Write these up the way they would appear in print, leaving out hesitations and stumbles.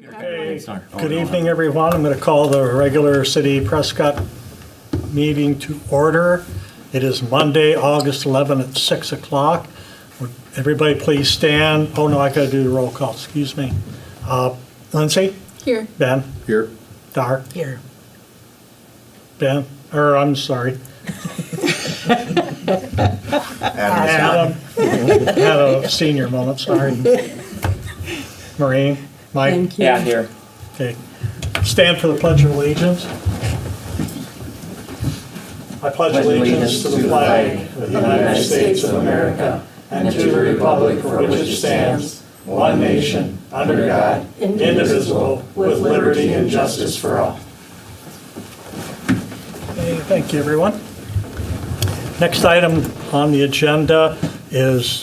Okay, good evening, everyone. I'm going to call the regular City Prescott meeting to order. It is Monday, August 11 at 6 o'clock. Everybody please stand. Oh, no, I got to do the roll call. Excuse me. Lindsay? Here. Ben? Here. Dar? Here. Ben? I'm sorry. Adam? Had a senior moment, sorry. Maureen? Mike? Thank you. Yeah, here. Okay. Stand for the Pledge of Allegiance. I pledge allegiance to the flag of the United States of America and to the republic for which it stands, one nation, under God, indivisible, with liberty and justice for all. Okay, thank you, everyone. Next item on the agenda is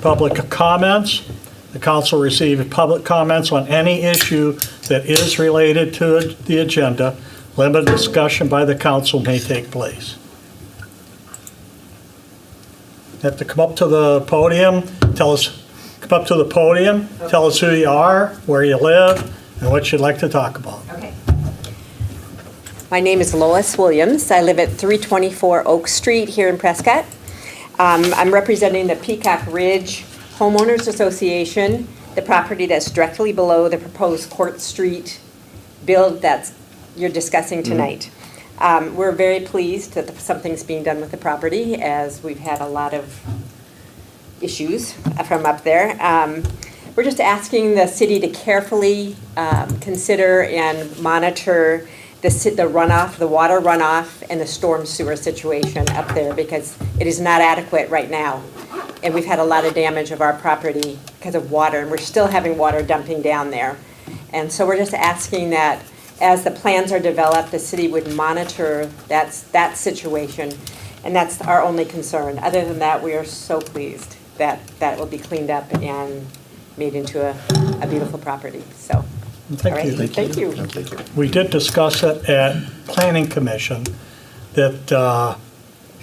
public comments. The council received public comments on any issue that is related to the agenda. Limited discussion by the council may take place. You have to come up to the podium, tell us who you are, where you live, and what you'd like to talk about. Okay. My name is Lois Williams. I live at 324 Oak Street here in Prescott. I'm representing the Peacock Ridge Homeowners Association, the property that's directly below the proposed Court Street build that you're discussing tonight. We're very pleased that something's being done with the property, as we've had a lot of issues from up there. We're just asking the city to carefully consider and monitor the runoff, the water runoff, and the storm sewer situation up there, because it is not adequate right now. And we've had a lot of damage of our property because of water, and we're still having water dumping down there. And so we're just asking that as the plans are developed, the city would monitor that situation, and that's our only concern. Other than that, we are so pleased that it will be cleaned up and made into a beautiful property. So, Thank all right, you. thank you. Thank you. We did discuss it at Planning Commission, that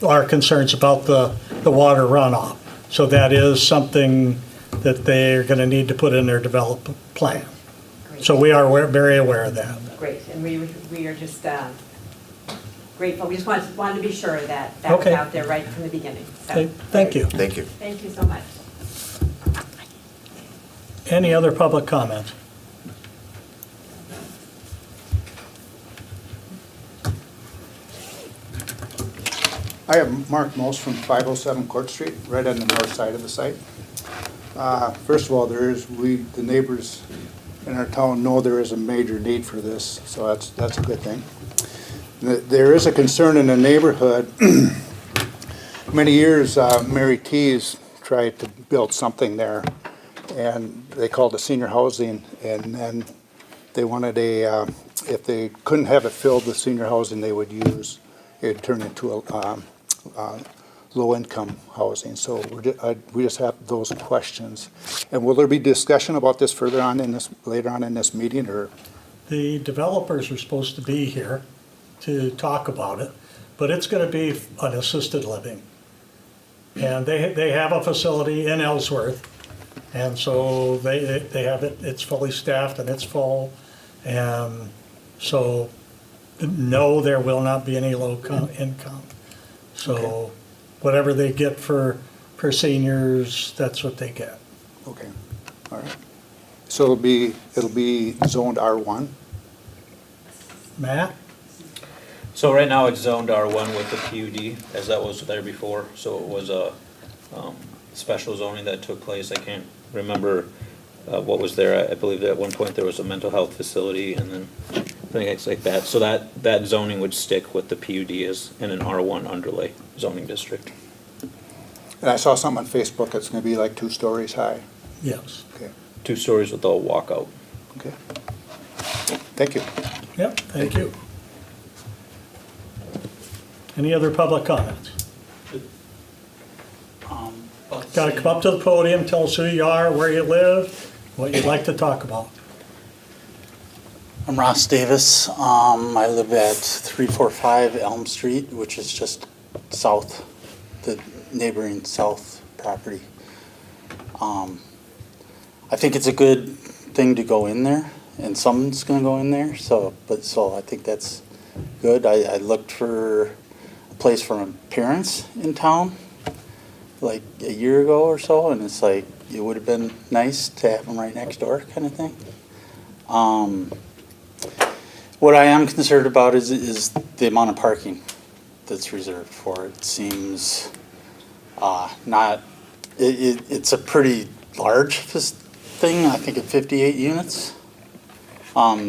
our concerns about the water runoff. So that is something that they're going to need to put in their development plan. Great. So we are very aware of that. Great, and we are just grateful. We just wanted to be sure that Okay. was out there right from the beginning. So, Okay, thank you. Thank you. Thank you so much. Any other public comments? I am Mark Most from 507 Court Street, right on the north side of the site. First of all, the neighbors in our town know there is a major need for this, so that's a good thing. There is a concern in the neighborhood. Many years, Mary Tees tried to build something there, and they called it senior housing, and then they wanted if they couldn't have it filled with senior housing, they would use, it'd turn into a low-income housing. So we just have those questions. And will there be discussion about this later on in this meeting, or? The developers are supposed to be here to talk about it, but it's going to be an assisted living. And they have a facility in Ellsworth, and so they have it, it's fully staffed and it's full. And so, no, there will not be any low income. So Okay. whatever they get for seniors, that's what they get. Okay, all right. So it'll be zoned R1? Matt? So right now it's zoned R1 with the PUD, as that was there before. So it was a special zoning that took place. I can't remember what was there. I believe that at one point there was a mental health facility and then things like that. So that zoning would stick with the PUD as in an R1 underlay zoning district. And I saw something on Facebook that's going to be like 2 stories high. Yes. Okay, 2 stories with a walkout. okay. Thank you. Yep, thank you. Any other public comments? Got to come up to the podium, tell us who you are, where you live, what you'd like to talk about. I'm Ross Davis. I live at 345 Elm Street, which is just south, the neighboring south property. I think it's a good thing to go in there, and someone's gonna go in there, so I think that's good. I looked for a place for my parents in town, like a year ago or so, and it's like, it would have been nice to have them right next door kind of thing. What I am concerned about is the amount of parking that's reserved for it. Seems it's a pretty large thing, I think at 58 units.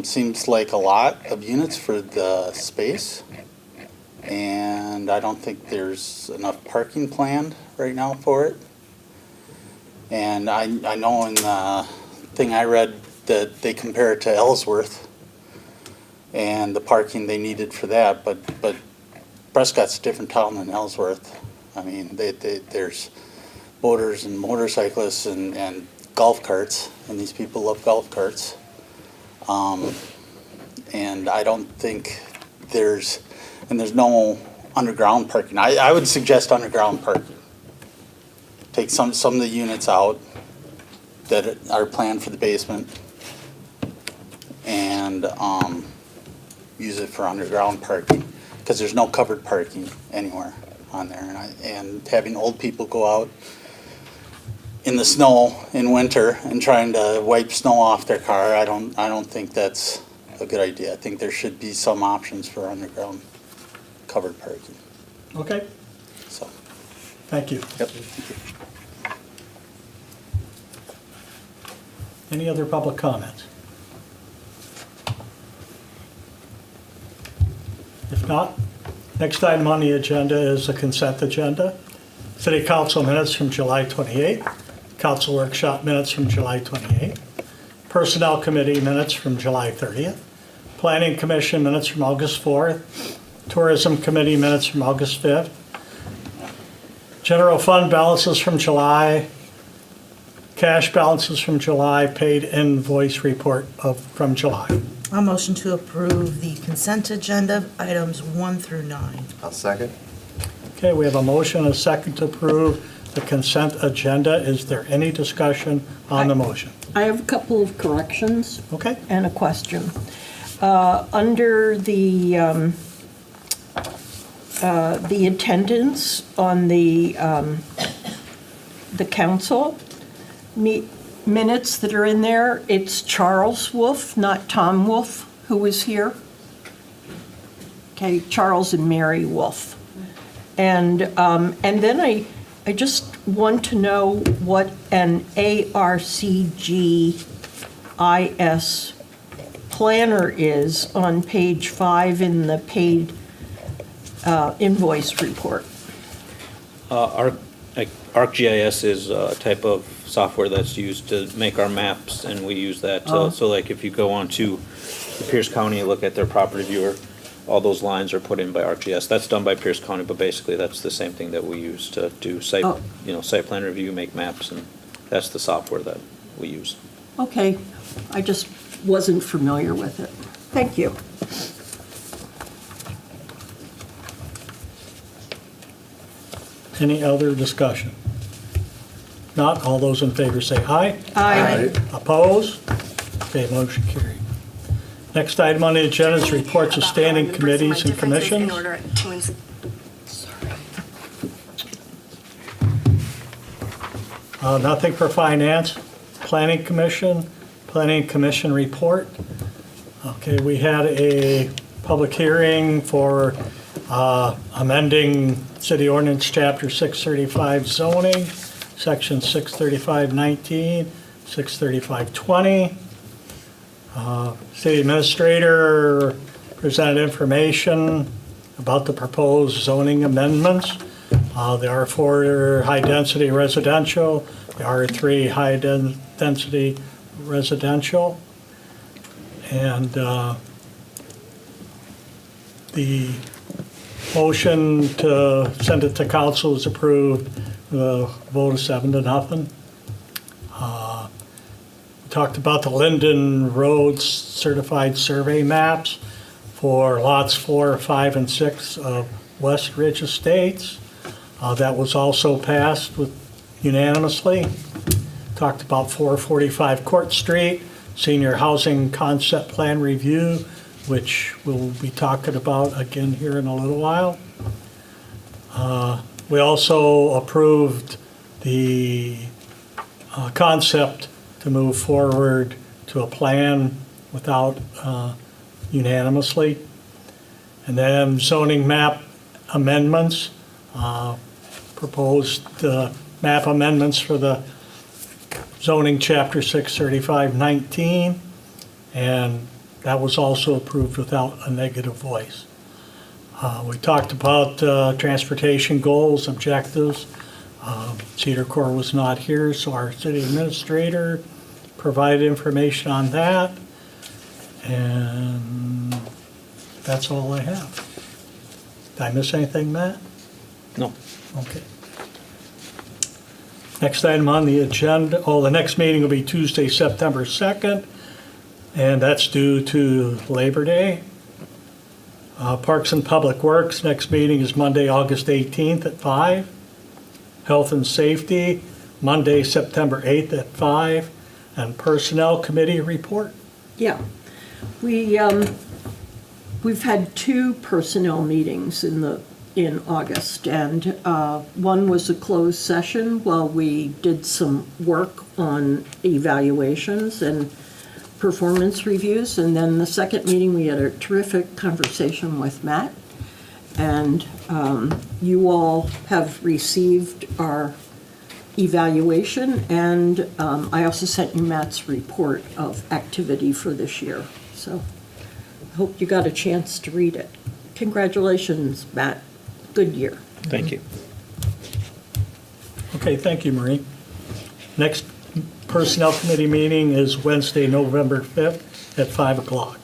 Seems like a lot of units for the space. And I don't think there's enough parking planned right now for it. And I know in the thing I read that they compare it to Ellsworth and the parking they needed for that, but Prescott's a different town than Ellsworth. I mean, there's boaters and motorcyclists and golf carts, and these people love golf carts. And I don't think there's no underground parking. I would suggest underground parking. Take some of the units out that are planned for the basement and use it for underground parking, because there's no covered parking anywhere on there. And having old people go out in the snow in winter and trying to wipe snow off their car, I don't think that's a good idea. I think there should be some options for underground covered parking. Okay, So, thank you. yep. Any other public comments? If not, next item on the agenda is the consent agenda. City Council minutes from July 28th, Council workshop minutes from July 28th, Personnel Committee minutes from July 30th, Planning Commission minutes from August 4th, Tourism Committee minutes from August 5th, General Fund balances from July, cash balances from July, paid invoice report from July. A motion to approve the consent agenda, items 1 through 9. I'll second. Okay, we have a motion, and a second to approve the consent agenda. Is there any discussion on the motion? I have a couple of corrections Okay, and a question. Under the attendance on the council minutes that are in there, it's Charles Wolf, not Tom Wolf, who was here. Okay, Charles and Mary Wolf. And then I just want to know what an ARCGIS planner is on page 5 in the paid invoice report. ArcGIS is a type of software that's used to make our maps, and we use that. So like if you go on to the Pierce County and look at their property viewer, all those lines are put in by ArcGIS. That's done by Pierce County, but basically that's the same thing that we use to do site plan review, make maps, and that's the software that we use. Okay, I just wasn't familiar with it. Thank you. any other discussion? Not, all those in favor say aye. Aye. Opposed? Okay, motion carried. Next item on the agenda is reports of standing committees and commissions. Nothing for finance. Planning Commission report. Okay, we had a public hearing for amending City Ordinance Chapter 635 zoning, Section 635-19, 635-20. City Administrator presented information about the proposed zoning amendments. The R4 high-density residential, the R3 high-density residential, and the motion to send it to council is approved, the vote of 7-0. We talked about the Linden Road certified survey maps for lots 4, 5, and 6 of West Ridge Estates. That was also passed unanimously. talked about 445 Court Street, Senior Housing Concept Plan Review, which we'll be talking about again here in a little while. We also approved the concept to move forward to a plan without unanimously. And then zoning map amendments, proposed map amendments for the zoning chapter 635-19, and that was also approved without a negative voice. We talked about transportation goals, objectives. Cedar Core was not here, so our city administrator provided information on that. And that's all I have. Did I miss anything, Matt? No. Okay. Next item on the agenda, the next meeting will be Tuesday, September 2nd, and that's due to Labor Day. Parks and Public Works, next meeting is Monday, August 18th at 5. Health and Safety, Monday, September 8th at 5. And Personnel Committee report. Yeah. We've had 2 personnel meetings in August, and one was a closed session while we did some work on evaluations and performance reviews, and then the second meeting, we had a terrific conversation with Matt, and you all have received our evaluation, and I also sent you Matt's report of activity for this year, so I hope you got a chance to read it. Congratulations, Matt. Good year. Thank you. Okay, thank you, Marie. Next Personnel Committee meeting is Wednesday, November 5th at 5 o'clock.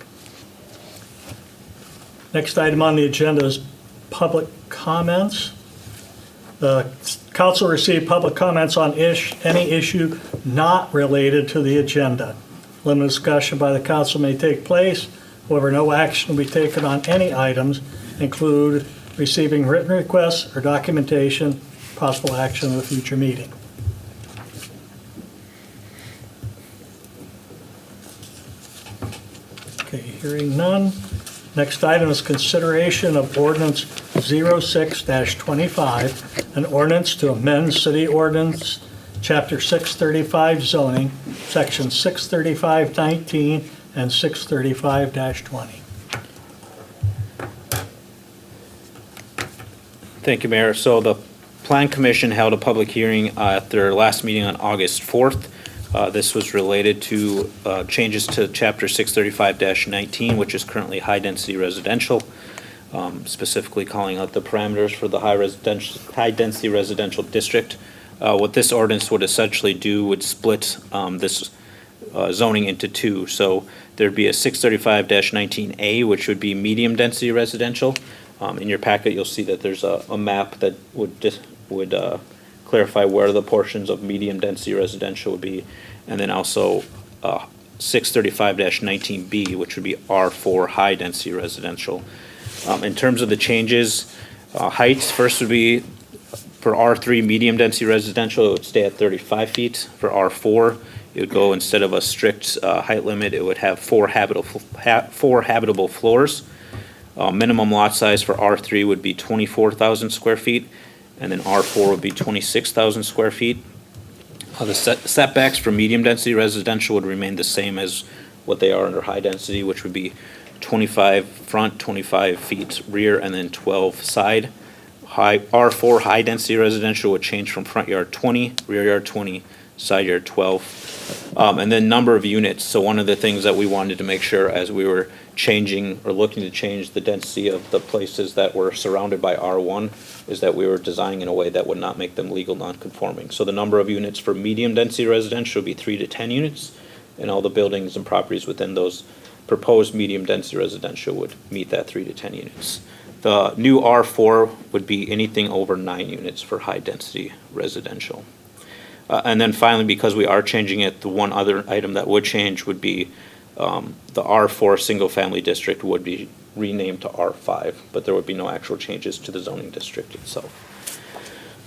Next item on the agenda is public comments. The council received public comments on any issue not related to the agenda. Limited discussion by the council may take place. However, no action will be taken on any items, include receiving written requests or documentation, possible action at a future meeting. Okay, hearing none. Next item is consideration of ordinance 06-25, an ordinance to amend city ordinance, chapter 635 zoning, section 635-19 and 635-20. Thank you, Mayor. So the Plan Commission held a public hearing at their last meeting on August 4th. This was related to changes to Chapter 635-19, which is currently high-density residential, specifically calling out the parameters for the high-density residential district. What this ordinance would essentially do would split this zoning into 2. So there'd be a 635-19A, which would be medium-density residential. In your packet, you'll see that there's a map that would clarify where the portions of medium-density residential would be, and then also 635-19B, which would be R4 high-density residential. In terms of the changes, heights first would be for R3 medium-density residential, it would stay at 35 feet. For R4, it would go, instead of a strict height limit, it would have 4 habitable floors. Minimum lot size for R3 would be 24,000 square feet, and then R4 would be 26,000 square feet. The setbacks for medium-density residential would remain the same as what they are under high-density, which would be 25 front, 25 feet rear, and then 12 side. R4 high-density residential would change from front yard 20, rear yard 20, side yard 12. And then number of units. So one of the things that we wanted to make sure as we were changing or looking to change the density of the places that were surrounded by R1 is that we were designing in a way that would not make them legal non-conforming. So the number of units for medium density residential would be 3 to 10 units, and all the buildings and properties within those proposed medium density residential would meet that 3 to 10 units. The new R4 would be anything over 9 units for high density residential. And then finally, because we are changing it, the one other item that would change would be the R4 single-family district would be renamed to R5, but there would be no actual changes to the zoning district itself.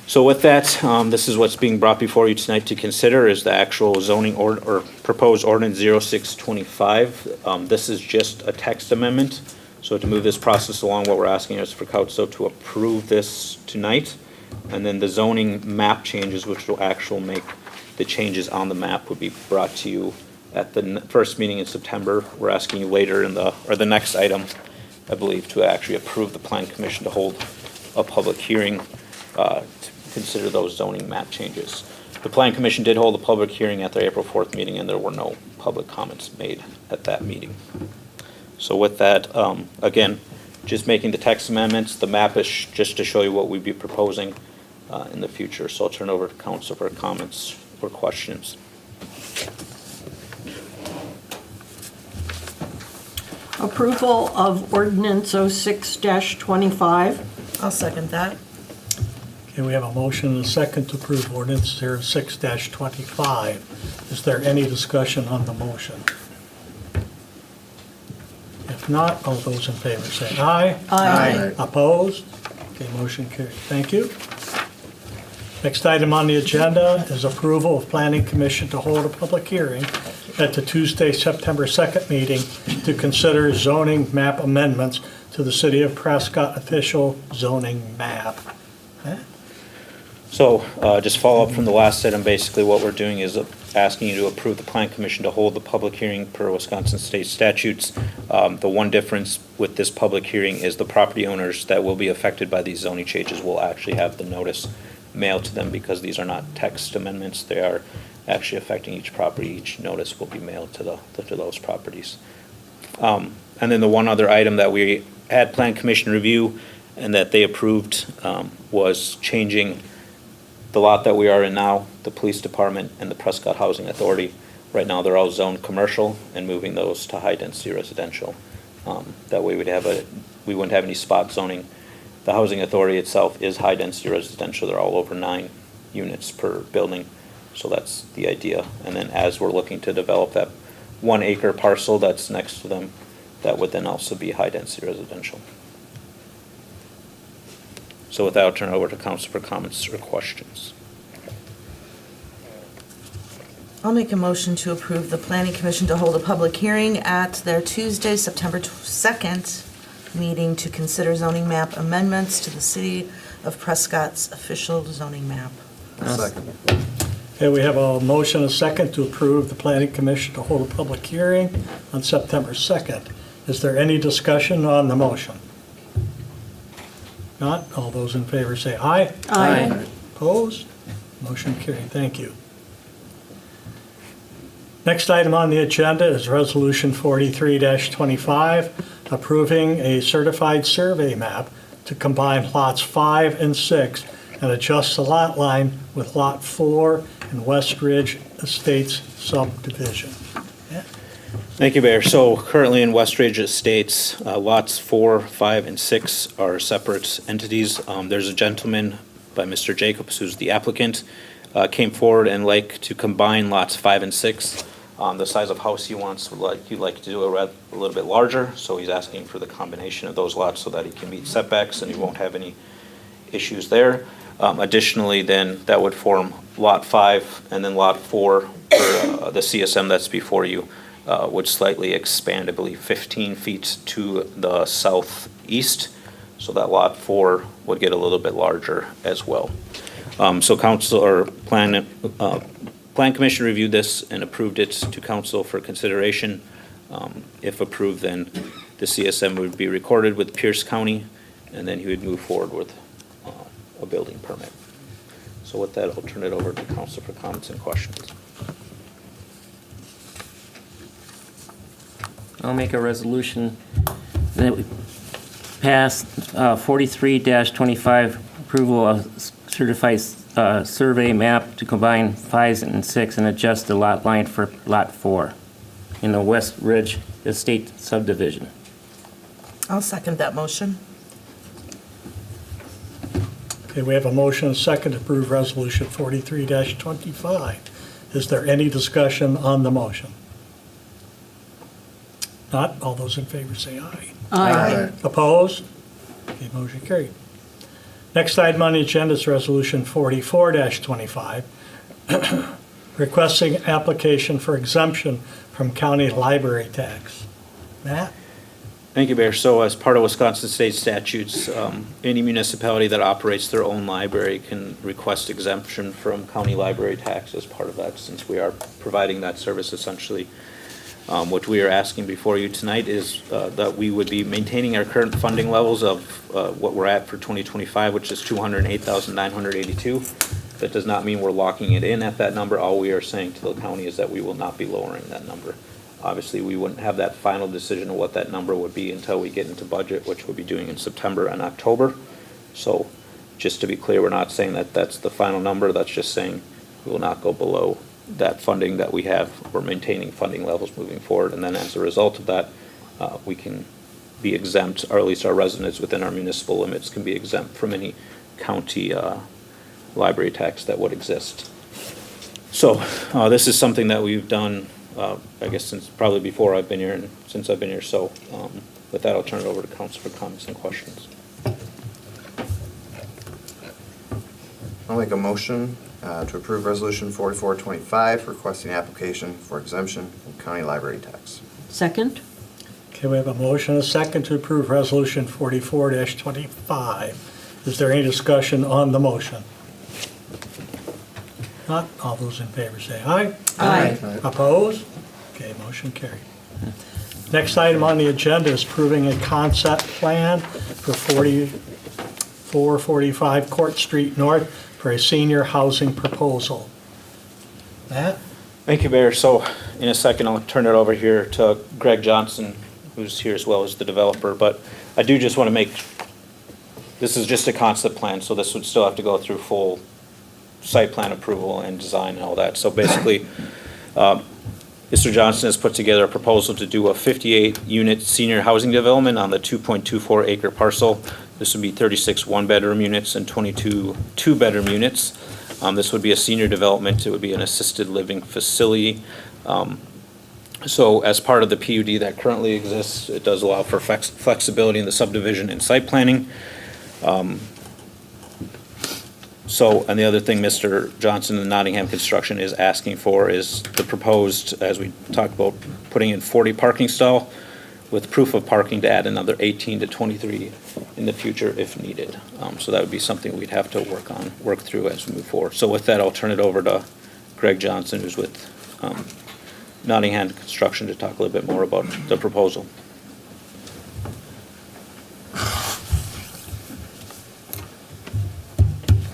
So with that, this is what's being brought before you tonight to consider is the actual zoning or proposed ordinance 0625. This is just a text amendment. So to move this process along, what we're asking is for council to approve this tonight. And then the zoning map changes, which will actually make the changes on the map, would be brought to you at the first meeting in September. We're asking you later in the next item, I believe, to actually approve the plan commission to hold a public hearing to consider those zoning map changes. The plan commission did hold a public hearing at their April 4th meeting, and there were no public comments made at that meeting. So with that, again, just making the text amendments. The map is just to show you what we'd be proposing in the future. So I'll turn over to council for comments or questions. Approval of ordinance 06-25. I'll second that. Okay, we have a motion and a second to approve ordinance 06-25. Is there any discussion on the motion? If not, all those in favor say aye. Aye. Opposed? Okay, motion carried. Thank you. Next item on the agenda is approval of Planning Commission to hold a public hearing at the Tuesday, September 2nd meeting to consider zoning map amendments to the City of Prescott official zoning map. So just follow up from the last item, basically what we're doing is asking you to approve the plan commission to hold the public hearing per Wisconsin state statutes. The one difference with this public hearing is the property owners that will be affected by these zoning changes will actually have the notice mailed to them because these are not text amendments. They are actually affecting each property. Each notice will be mailed to those properties. And then the one other item that we had plan commission review and that they approved was changing the lot that we are in now, the police department and the Prescott Housing Authority. Right now, they're all zoned commercial and moving those to high-density residential. That way we wouldn't have any spot zoning. The housing authority itself is high-density residential. They're all over 9 units per building. So that's the idea. And then as we're looking to develop that 1 acre parcel that's next to them, that would then also be high-density residential. So with that, I'll turn it over to council for comments or questions. I'll make a motion to approve the Planning Commission to hold a public hearing at their Tuesday, September 2nd meeting to consider zoning map amendments to the City of Prescott's official zoning map. Second. Okay, we have a motion and a second to approve the Planning Commission to hold a public hearing on September 2nd. Is there any discussion on the motion? Not, all those in favor say aye. Aye. Opposed? Motion carried. Thank you. Next item on the agenda is Resolution 43-25, approving a certified survey map to combine lots 5 and 6 and adjust the lot line with Lot 4 in West Ridge Estates subdivision. Thank you, Mayor. So currently in West Ridge Estates, lots 4, 5, and 6 are separate entities. There's a gentleman by Mr. Jacobs, who's the applicant, came forward and like to combine lots 5 and 6. The size of house he wants, he'd like to do a little bit larger, so he's asking for the combination of those lots so that he can meet setbacks and he won't have any issues there. Additionally, then that would form Lot 5, and then Lot 4, for the CSM that's before you, would slightly expand, I believe, 15 feet to the southeast, so that Lot 4 would get a little bit larger as well. So council or plan commission reviewed this and approved it to council for consideration. If approved, then the CSM would be recorded with Pierce County, and then he would move forward with a building permit. So with that, I'll turn it over to council for comments and questions. I'll make a resolution that we pass 43-25, approval of certified survey map to combine 5 and 6 and adjust the lot line for Lot 4 in the West Ridge Estate subdivision. I'll second that motion. Okay, we have a motion and a second to approve Resolution 43-25. Is there any discussion on the motion? Not, all those in favor say aye. Aye. Opposed? Okay, motion carried. Next item on the agenda is Resolution 44-25, requesting application for exemption from county library tax. Matt? Thank you, Mayor. So as part of Wisconsin state statutes, any municipality that operates their own library can request exemption from county library tax as part of that, since we are providing that service essentially. What we are asking before you tonight is that we would be maintaining our current funding levels of what we're at for 2025, which is $208,982. That does not mean we're locking it in at that number. All we are saying to the county is that we will not be lowering that number. Obviously, we wouldn't have that final decision of what that number would be until we get into budget, which we'll be doing in September and October. So just to be clear, we're not saying that that's the final number. That's just saying we will not go below that funding that we have. We're maintaining funding levels moving forward. And then as a result of that, we can be exempt, or at least our residents within our municipal limits can be exempt from any county library tax that would exist. So this is something that we've done I guess since probably before I've been here and since I've been here. So with that, I'll turn it over to council for comments and questions. I'll make a motion to approve Resolution 4425, requesting application for exemption from county library tax. Second? Okay, we have a motion and a second to approve Resolution 44-25. Is there any discussion on the motion? Not, all those in favor say aye. Aye. Opposed? Okay, motion carried. Next item on the agenda is approving a concept plan for 4445 Court Street North for a senior housing proposal. Matt? Thank you, Mayor. So in a second, I'll turn it over here to Greg Johnson, who's here as well as the developer. But I do just want to make, this is just a concept plan, so this would still have to go through full site plan approval and design and all that. So basically, Mr. Johnson has put together a proposal to do a 58-unit senior housing development on the 2.24 acre parcel. This would be 36 one-bedroom units and 22 two-bedroom units. This would be a senior development. It would be an assisted living facility. So as part of the PUD that currently exists, it does allow for flexibility in the subdivision and site planning. So, and the other thing Mr. Johnson and Nottingham Construction is asking for is the proposed, as we talked about, putting in 40 parking stall with proof of parking to add another 18 to 23 in the future if needed. So that would be something we'd have to work through as we move forward. So with that, I'll turn it over to Greg Johnson, who's with Nottingham Construction, to talk a little bit more about the proposal.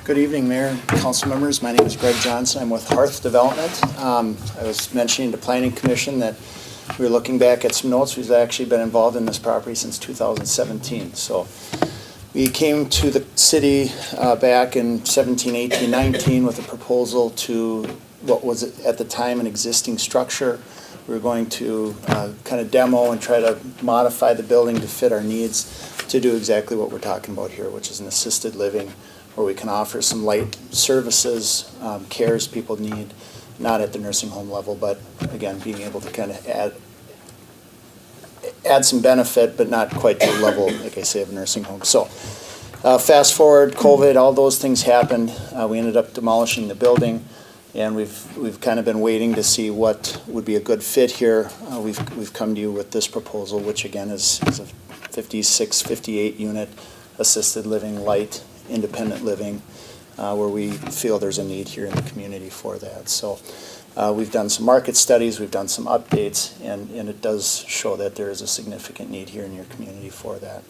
Good evening, Mayor and council members. My name is Greg Johnson. I'm with Hearth Development. I was mentioning to Planning Commission that we were looking back at some notes. We've actually been involved in this property since 2017. So we came to the city back in 17, 18, 19 with a proposal to what was at the time an existing structure. We were going to kind of demo and try to modify the building to fit our needs to do exactly what we're talking about here, which is an assisted living where we can offer some light services, cares people need, not at the nursing home level, but again, being able to kind of add some benefit, but not quite to the level, like I say, of a nursing home. So fast forward, COVID, all those things happened. We ended up demolishing the building, and we've kind of been waiting to see what would be a good fit here. We've come to you with this proposal, which again is a 56, 58 unit assisted living, light, independent living, where we feel there's a need here in the community for that. So we've done some market studies, we've done some updates, and it does show that there is a significant need here in your community for that.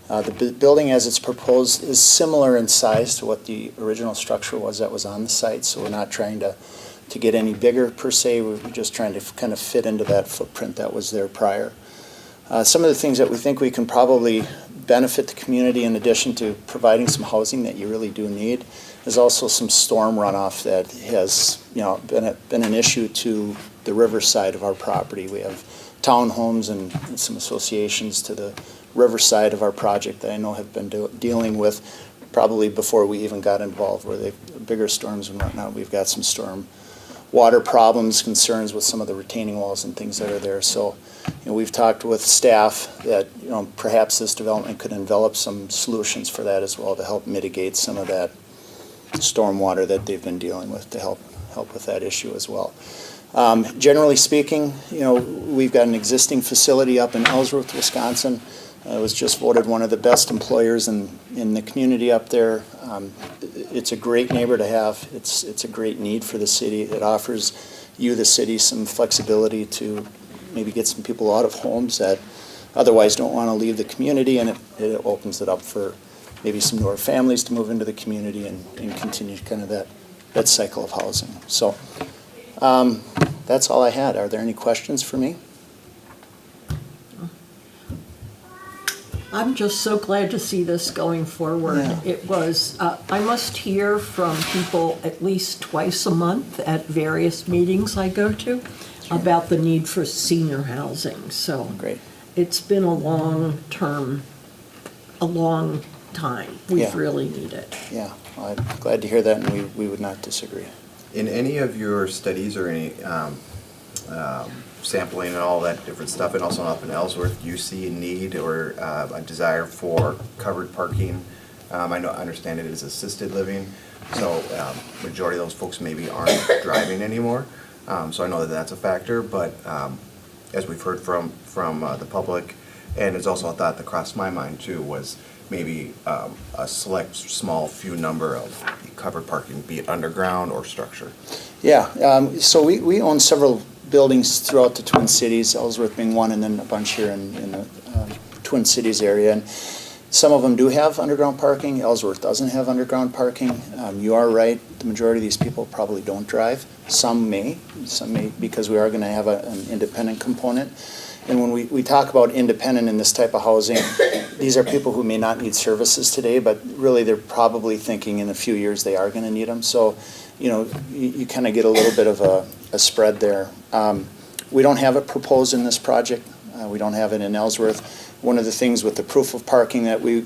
The building as it's proposed is similar in size to what the original structure was that was on the site, so we're not trying to get any bigger per se. We're just trying to kind of fit into that footprint that was there prior. Some of the things that we think we can probably benefit the community, in addition to providing some housing that you really do need, is also some storm runoff that has been an issue to the riverside of our property. We have townhomes and some associations to the riverside of our project that I know have been dealing with probably before we even got involved, where they bigger storms and whatnot. We've got some storm water problems, concerns with some of the retaining walls and things that are there. So we've talked with staff that, perhaps this development could envelop some solutions for that as well to help mitigate some of that stormwater that they've been dealing with to help with that issue as well. Generally speaking, we've got an existing facility up in Ellsworth, Wisconsin. It was just voted one of the best employers in the community up there. It's a great neighbor to have. It's a great need for the city. It offers you, the city, some flexibility to maybe get some people out of homes that otherwise don't want to leave the community, and it opens it up for maybe some newer families to move into the community and continue kind of that cycle of housing. So that's all I had. Are there any questions for me? I'm just so glad to see this going forward. Yeah. It was, I must hear from people at least twice a month at various meetings I go to about the need for senior housing. So Great. it's been a long time. We Yeah. really need it. Yeah, well, I'm glad to hear that, and we would not disagree. In any of your studies or any sampling and all that different stuff, and also up in Ellsworth, do you see a need or a desire for covered parking? I understand it is assisted living, so majority of those folks maybe aren't driving anymore. So I know that that's a factor, but as we've heard from the public, and it's also a thought that crossed my mind too, was maybe a select small few number of covered parking, be it underground or structure. Yeah, so we own several buildings throughout the Twin Cities, Ellsworth being one, and then a bunch here in the Twin Cities area. And some of them do have underground parking. Ellsworth doesn't have underground parking. You are right, the majority of these people probably don't drive. Some may because we are going to have an independent component. And when we talk about independent in this type of housing, these are people who may not need services today, but really they're probably thinking in a few years they are going to need them. So, you kind of get a little bit of a spread there. We don't have it proposed in this project. We don't have it in Ellsworth. One of the things with the proof of parking that we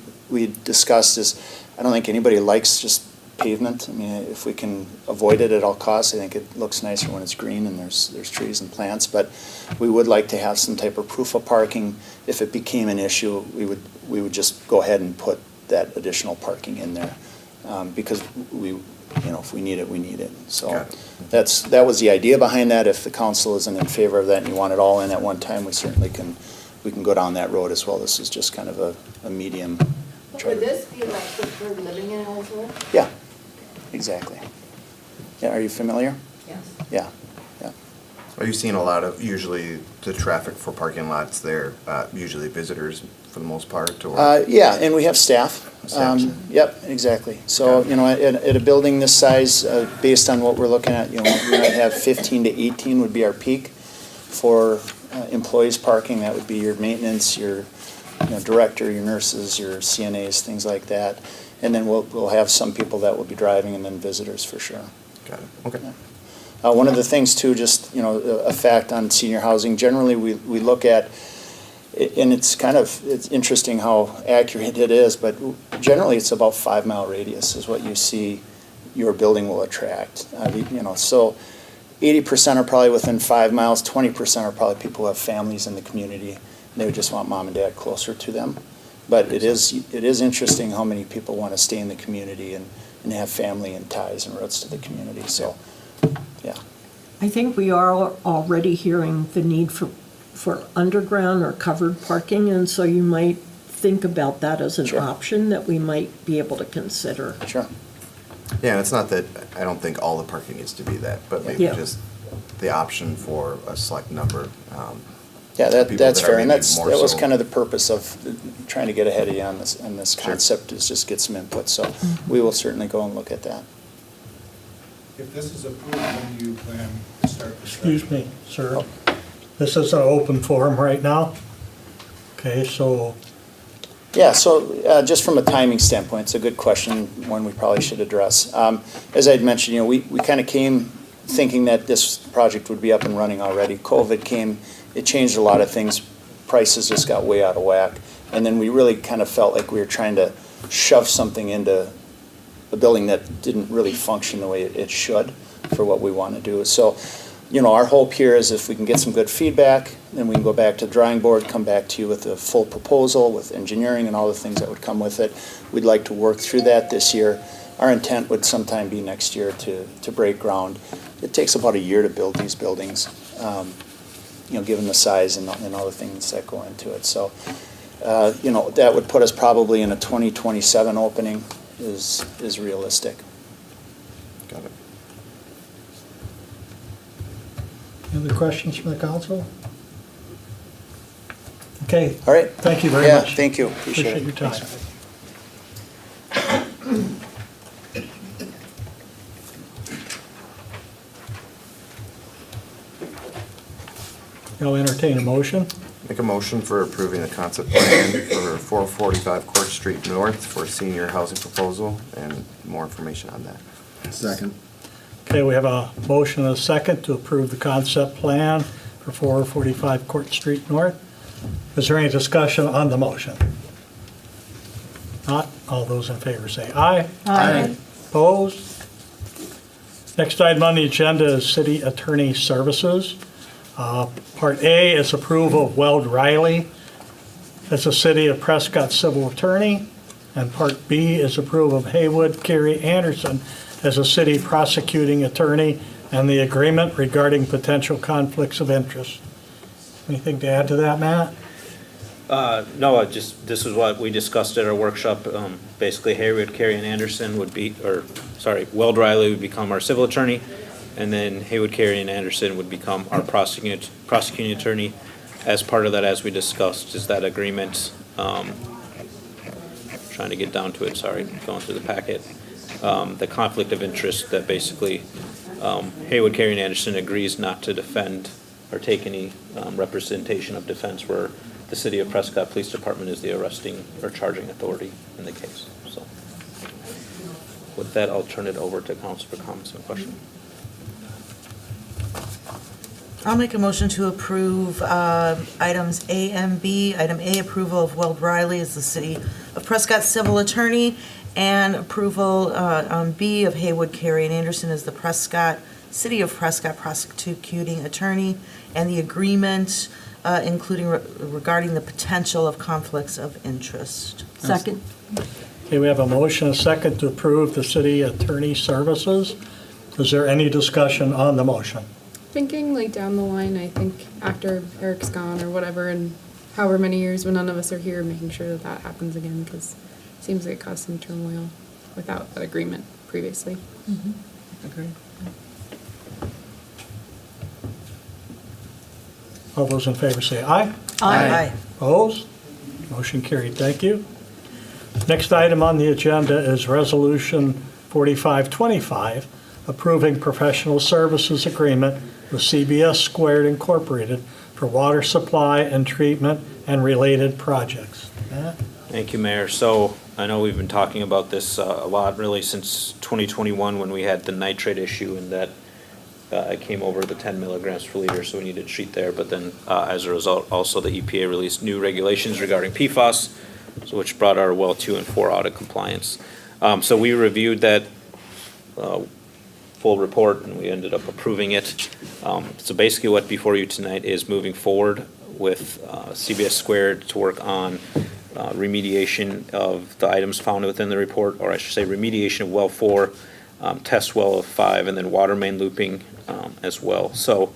discussed is I don't think anybody likes just pavement. I mean, if we can avoid it at all costs, I think it looks nicer when it's green and there's trees and plants. But we would like to have some type of proof of parking. If it became an issue, we would just go ahead and put that additional parking in there because if we need it, we need it. So that was the idea behind that. If the council isn't in favor of that and you want it all in at one time, we certainly can go down that road as well. This is just kind of a medium. But would this be like preferred living in Ellsworth? Yeah, exactly. Yeah, are you familiar? Yes. Yeah. Are you seeing a lot of, usually the traffic for parking lots there, usually visitors for the most part, or? Yeah, and we have staff. Staff. Yep, exactly. So, at a building this size, based on what we're looking at, we might have 15 to 18 would be our peak for employees parking. That would be your maintenance, your director, your nurses, your CNAs, things like that. And then we'll have some people that will be driving and then visitors for sure. Got it, okay. One of the things too, just, a fact on senior housing, generally we look at, and it's interesting how accurate it is, but generally it's about 5 mile radius is what you see your building will attract. So 80% are probably within 5 miles, 20% are probably people who have families in the community, and they would just want mom and dad closer to them. But it is interesting how many people want to stay in the community and have family and ties and roots to the community, so, yeah. I think we are already hearing the need for underground or covered parking, and so you might think about that as an Sure. option that we might be able to consider. Sure. Yeah, and it's not that, I don't think all the parking needs to be that, but maybe Yeah. just the option for a select number. Yeah, People that's that are fair, and maybe that more was so- kind of the purpose of trying to get ahead of you on this Sure. concept, is just get some input, so we will certainly go and look at that. If this is approved, when do you plan to start the Excuse me, sir. This is an open forum right now. Okay, so Yeah, so just from a timing standpoint, it's a good question, one we probably should address. As I'd mentioned, we kind of came thinking that this project would be up and running already. COVID came, it changed a lot of things. Prices just got way out of whack. And then we really kind of felt like we were trying to shove something into a building that didn't really function the way it should for what we want to do. So our hope here is if we can get some good feedback, then we can go back to the drawing board, come back to you with a full proposal with engineering and all the things that would come with it. We'd like to work through that this year. Our intent would sometime be next year to break ground. It takes about a year to build these buildings, given the size and all the things that go into it. So, that would put us probably in a 2027 opening is realistic. Got it. Any other questions from the council? Okay, All right? thank you very Yeah, much. thank you. Appreciate Appreciate it. your time. Thanks. I'll entertain a motion. Make a motion for approving the concept plan for 445 Court Street North for senior housing proposal, and more information on that. Second. Okay, we have a motion and a second to approve the concept plan for 445 Court Street North. Is there any discussion on the motion? Not, all those in favor say aye. Aye. Opposed? Next item on the agenda is city attorney services. Part A is approval of Weld Riley as a city of Prescott civil attorney. And Part B is approval of Haywood Carey Anderson as a city prosecuting attorney and the agreement regarding potential conflicts of interest. Anything to add to that, Matt? No, this is what we discussed at our workshop. Basically, Haywood, Carey, and Anderson Weld Riley would become our civil attorney, and then Haywood, Carey, and Anderson would become our prosecuting attorney. As part of that, as we discussed, is that agreement, trying to get down to it, sorry, going through the packet. The conflict of interest that basically Haywood, Carey, and Anderson agrees not to defend or take any representation of defense where the City of Prescott Police Department is the arresting or charging authority in the case. So with that, I'll turn it over to council for comments and questions. I'll make a motion to approve items A and B. Item A, approval of Weld Riley as the City of Prescott civil attorney, and approval on B of Haywood, Carey, and Anderson as the City of Prescott prosecuting attorney, and the agreement including regarding the potential of conflicts of interest. Second. Okay, we have a motion and a second to approve the city attorney services. Is there any discussion on the motion? Thinking like down the line, I think after Eric's gone or whatever, and however many years when none of us are here, making sure that that happens again, because it seems like it caused some turmoil without that agreement previously. Agreed. All those in favor say aye. Aye. Opposed? Motion carried. Thank you. Next item on the agenda is Resolution 4525, approving professional services agreement with CBS Squared Incorporated for water supply and treatment and related projects. Matt? Thank you, Mayor. So I know we've been talking about this a lot really since 2021 when we had the nitrate issue, and that it came over the 10 milligrams per liter, so we needed to treat there. But then as a result, also the EPA released new regulations regarding PFAS, so which brought our well 2 and 4 out of compliance. So we reviewed that full report and we ended up approving it. So basically what before you tonight is moving forward with CBS Squared to work on remediation of the items found within the report, or I should say remediation of well 4, test well of 5, and then water main looping as well. So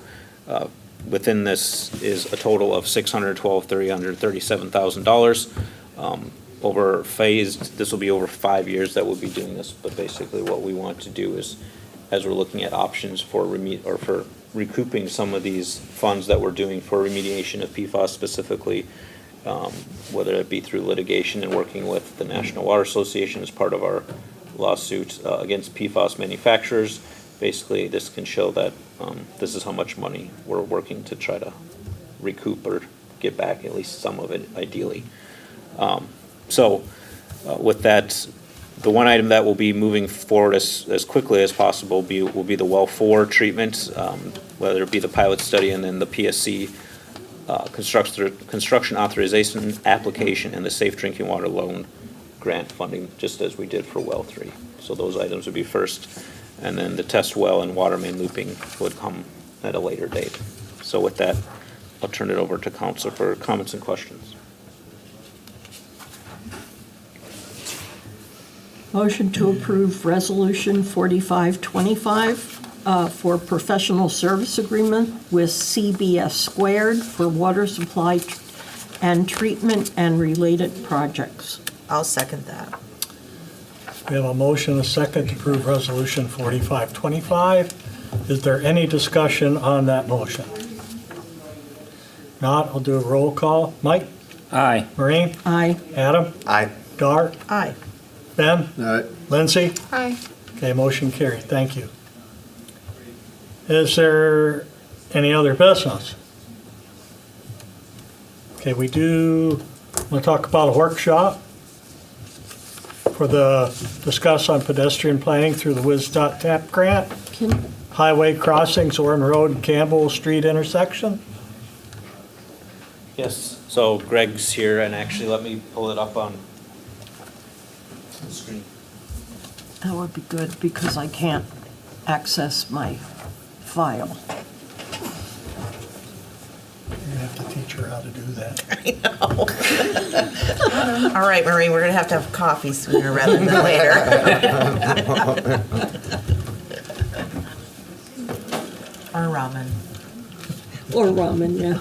within this is a total of $637,000 over phased. This will be over 5 years that we'll be doing this, but basically what we want to do is, as we're looking at options for for recouping some of these funds that we're doing for remediation of PFAS specifically, whether it be through litigation and working with the National Water Association as part of our lawsuit against PFAS manufacturers. Basically, this can show that this is how much money we're working to try to recoup or get back, at least some of it, ideally. So with that, the one item that will be moving forward as quickly as possible will be the well 4 treatment, whether it be the pilot study and then the PSC construction authorization application and the safe drinking water loan grant funding, just as we did for well 3. So those items would be first, and then the test well and water main looping would come at a later date. So with that, I'll turn it over to council for comments and questions. Motion to approve Resolution 4525 for professional service agreement with CBS Squared for water supply and treatment and related projects. I'll second that. We have a motion, a second to approve Resolution 4525. Is there any discussion on that motion? Not, I'll do a roll call. Mike? Aye. Maureen? Aye. Adam? Aye. Dart? Aye. Ben? Aye. Lindsay? Hi. Okay, motion carried. Thank you. Is there any other business? Okay, we do want to talk about a workshop for the discuss on pedestrian planning through the WISDOT TAP grant, Can, highway crossings, Orton Road and Campbell Street intersection. Yes. So Greg's here, and actually, let me pull it up on the screen. that would be good because I can't access my file. You have to teach her how to do that. All right, Maureen, we're gonna have to have coffee sooner rather than later. Or ramen. Or ramen, yeah.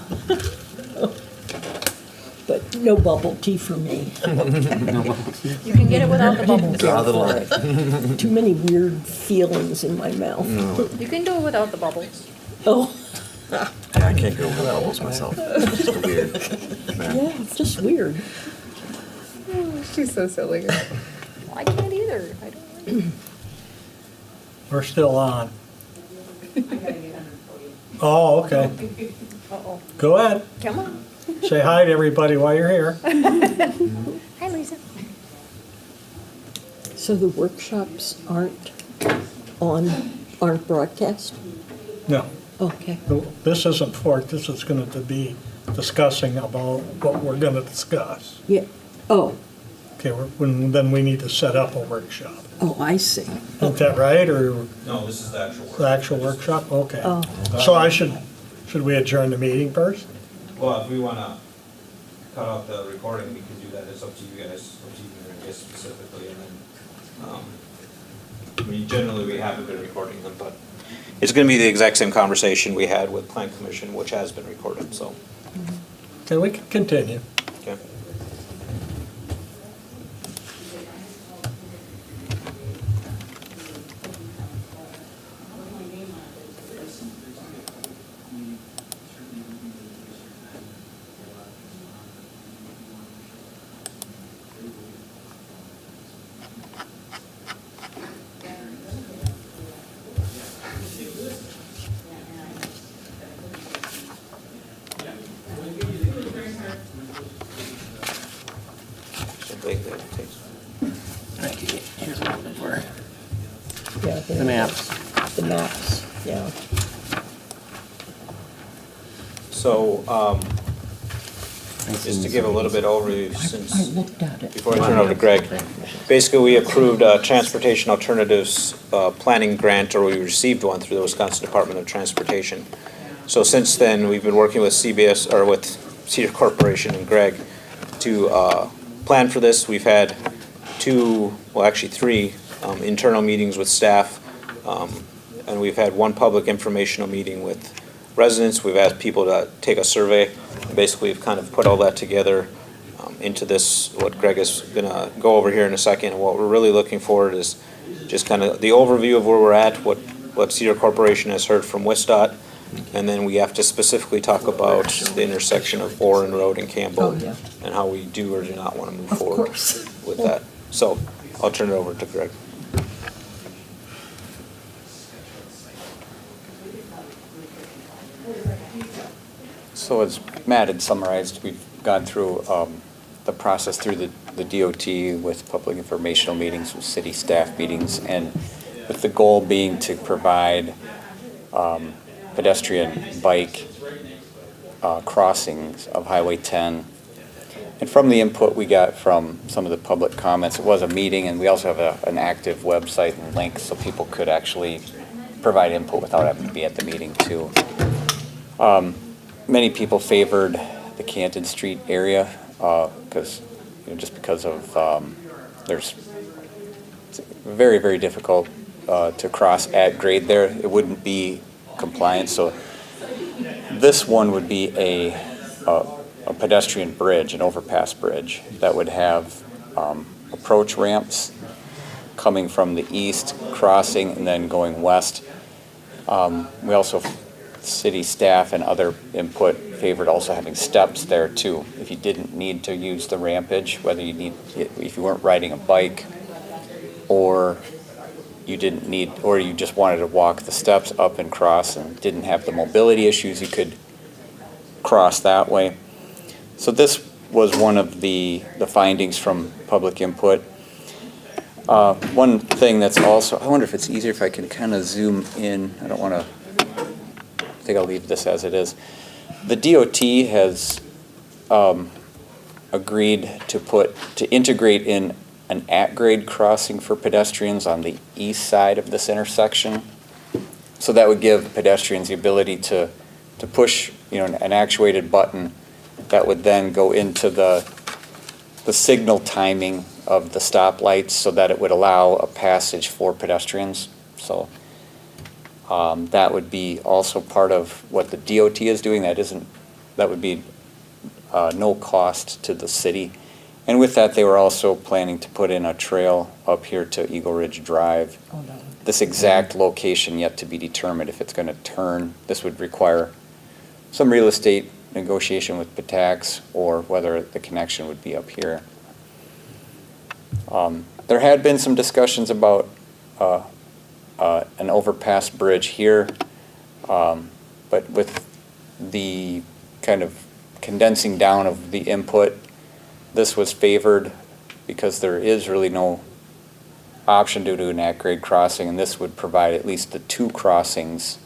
But no bubble tea for me. You can get it without the bubbles. Draw the line. Too many weird feelings in my mouth. You can do it without the bubbles. Oh, I can't go with bubbles myself. It's just a weird, man. yeah, it's just weird. She's so silly. Well, I can't either. I don't. We're still on. Oh, okay. Uh-oh. Go ahead. Come on. Say hi to everybody while you're here. Hi, Lisa. So the workshops aren't broadcast? No, Okay. no, this isn't for it. This is going to be discussing about what we're going to discuss. Yeah, oh, Okay, then we need to set up a workshop. oh, I see. Isn't that right, or No, this is the actual work. the actual workshop? Okay. Oh. So should we adjourn the meeting first? Well, if we want to cut out the recording, we can do that. It's up to you guys, up to you guys specifically. And then, I mean, generally, we haven't been recording them, but it's going to be the exact same conversation we had with Plan Commission, which has been recorded, so. Okay, we can continue. Okay. Something that takes. Here's what they were. Yeah, The maps. The maps, yeah. So, just to give a little bit overview, I since, looked at it. before I turn it over to Greg, basically, we approved a Transportation Alternatives Planning Grant, or we received one through the Wisconsin Department of Transportation. So since then, we've been working with CBS, or with Cedar Corporation and Greg to plan for this. We've had three internal meetings with staff, and we've had one public informational meeting with residents. We've asked people to take a survey. Basically, we've kind of put all that together into this, what Greg is gonna go over here in a second. And what we're really looking for is just kind of the overview of where we're at, what Cedar Corporation has heard from WISDOT, and then we have to specifically talk about the intersection of Orrin Road and Campbell, Oh, yeah. and how we do or do not want to move Of forward course. with that. So I'll turn it over to Greg. So as Matt had summarized, we've gone through the process through the DOT with public informational meetings, with city staff meetings, and with the goal being to provide pedestrian bike crossings of Highway 10. And from the input we got from some of the public comments, it was a meeting, and we also have an active website and link so people could actually provide input without having to be at the meeting too. Many people favored the Canton Street area, because, just because of, it's very, very difficult to cross at grade there. It wouldn't be compliant, so this one would be a pedestrian bridge, an overpass bridge, that would have approach ramps coming from the east, crossing, and then going west. We also, city staff and other input favored also having steps there too. If you didn't need to use the rampage, if you weren't riding a bike, or you didn't need, or you just wanted to walk the steps up and cross and didn't have the mobility issues, you could cross that way. So this was one of the findings from public input. One thing that's also, I wonder if it's easier if I can kind of zoom in. I don't want to, I think I'll leave this as it is. The DOT has agreed to integrate in an at-grade crossing for pedestrians on the east side of this intersection. So that would give pedestrians the ability to push, an actuated button that would then go into the signal timing of the stoplights so that it would allow a passage for pedestrians. So that would be also part of what the DOT is doing. That would be no cost to the city. And with that, they were also planning to put in a trail up here to Eagle Ridge Drive. This exact location yet to be determined if it's going to turn. This would require some real estate negotiation with PTAX, or whether the connection would be up here. There had been some discussions about an overpass bridge here, but with the kind of condensing down of the input, this was favored because there is really no option to do an at-grade crossing, and this would provide at least the two crossings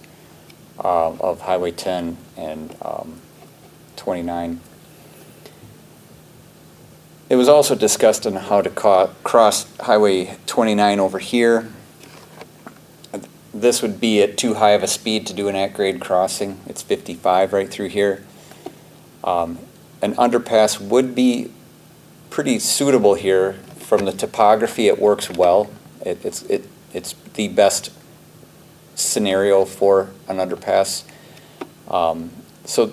of Highway 10 and 29. It was also discussed on how to cross Highway 29 over here. This would be at too high of a speed to do an at-grade crossing. It's 55 right through here. An underpass would be pretty suitable here. From the topography, it works well. It's the best scenario for an underpass. So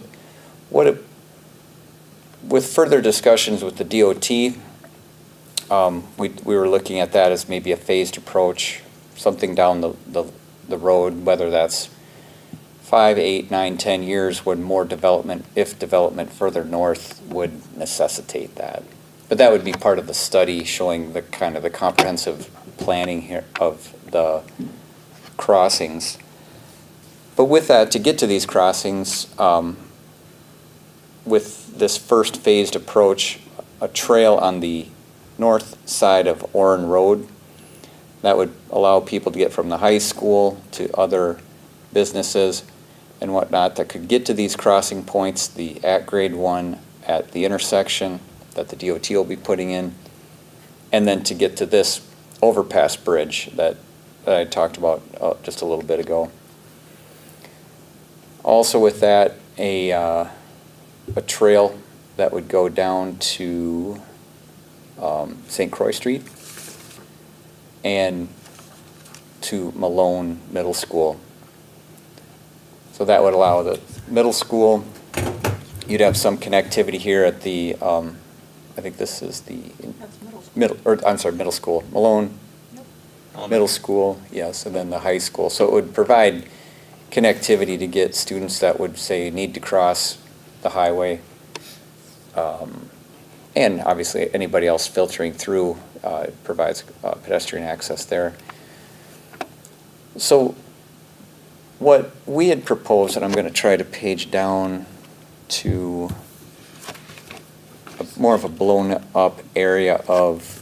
with further discussions with the DOT, we were looking at that as maybe a phased approach, something down the road, whether that's 5, 8, 9, 10 years when more development, if development further north would necessitate that. But that would be part of the study showing the kind of the comprehensive planning here of the crossings. But with that, to get to these crossings, with this first phased approach, a trail on the north side of Orrin Road, that would allow people to get from the high school to other businesses and whatnot that could get to these crossing points, the at-grade one at the intersection that the DOT will be putting in, and then to get to this overpass bridge that I talked about just a little bit ago. Also with that, a trail that would go down to St. Croix Street and to Malone Middle School. So that would allow the middle school, you'd have some connectivity here at the, I think this is the middle school, Malone Middle School, yes, and then the high school. So it would provide connectivity to get students that would say need to cross the highway, and obviously anybody else filtering through. It provides pedestrian access there. So what we had proposed, and I'm going to try to page down to more of a blown up area of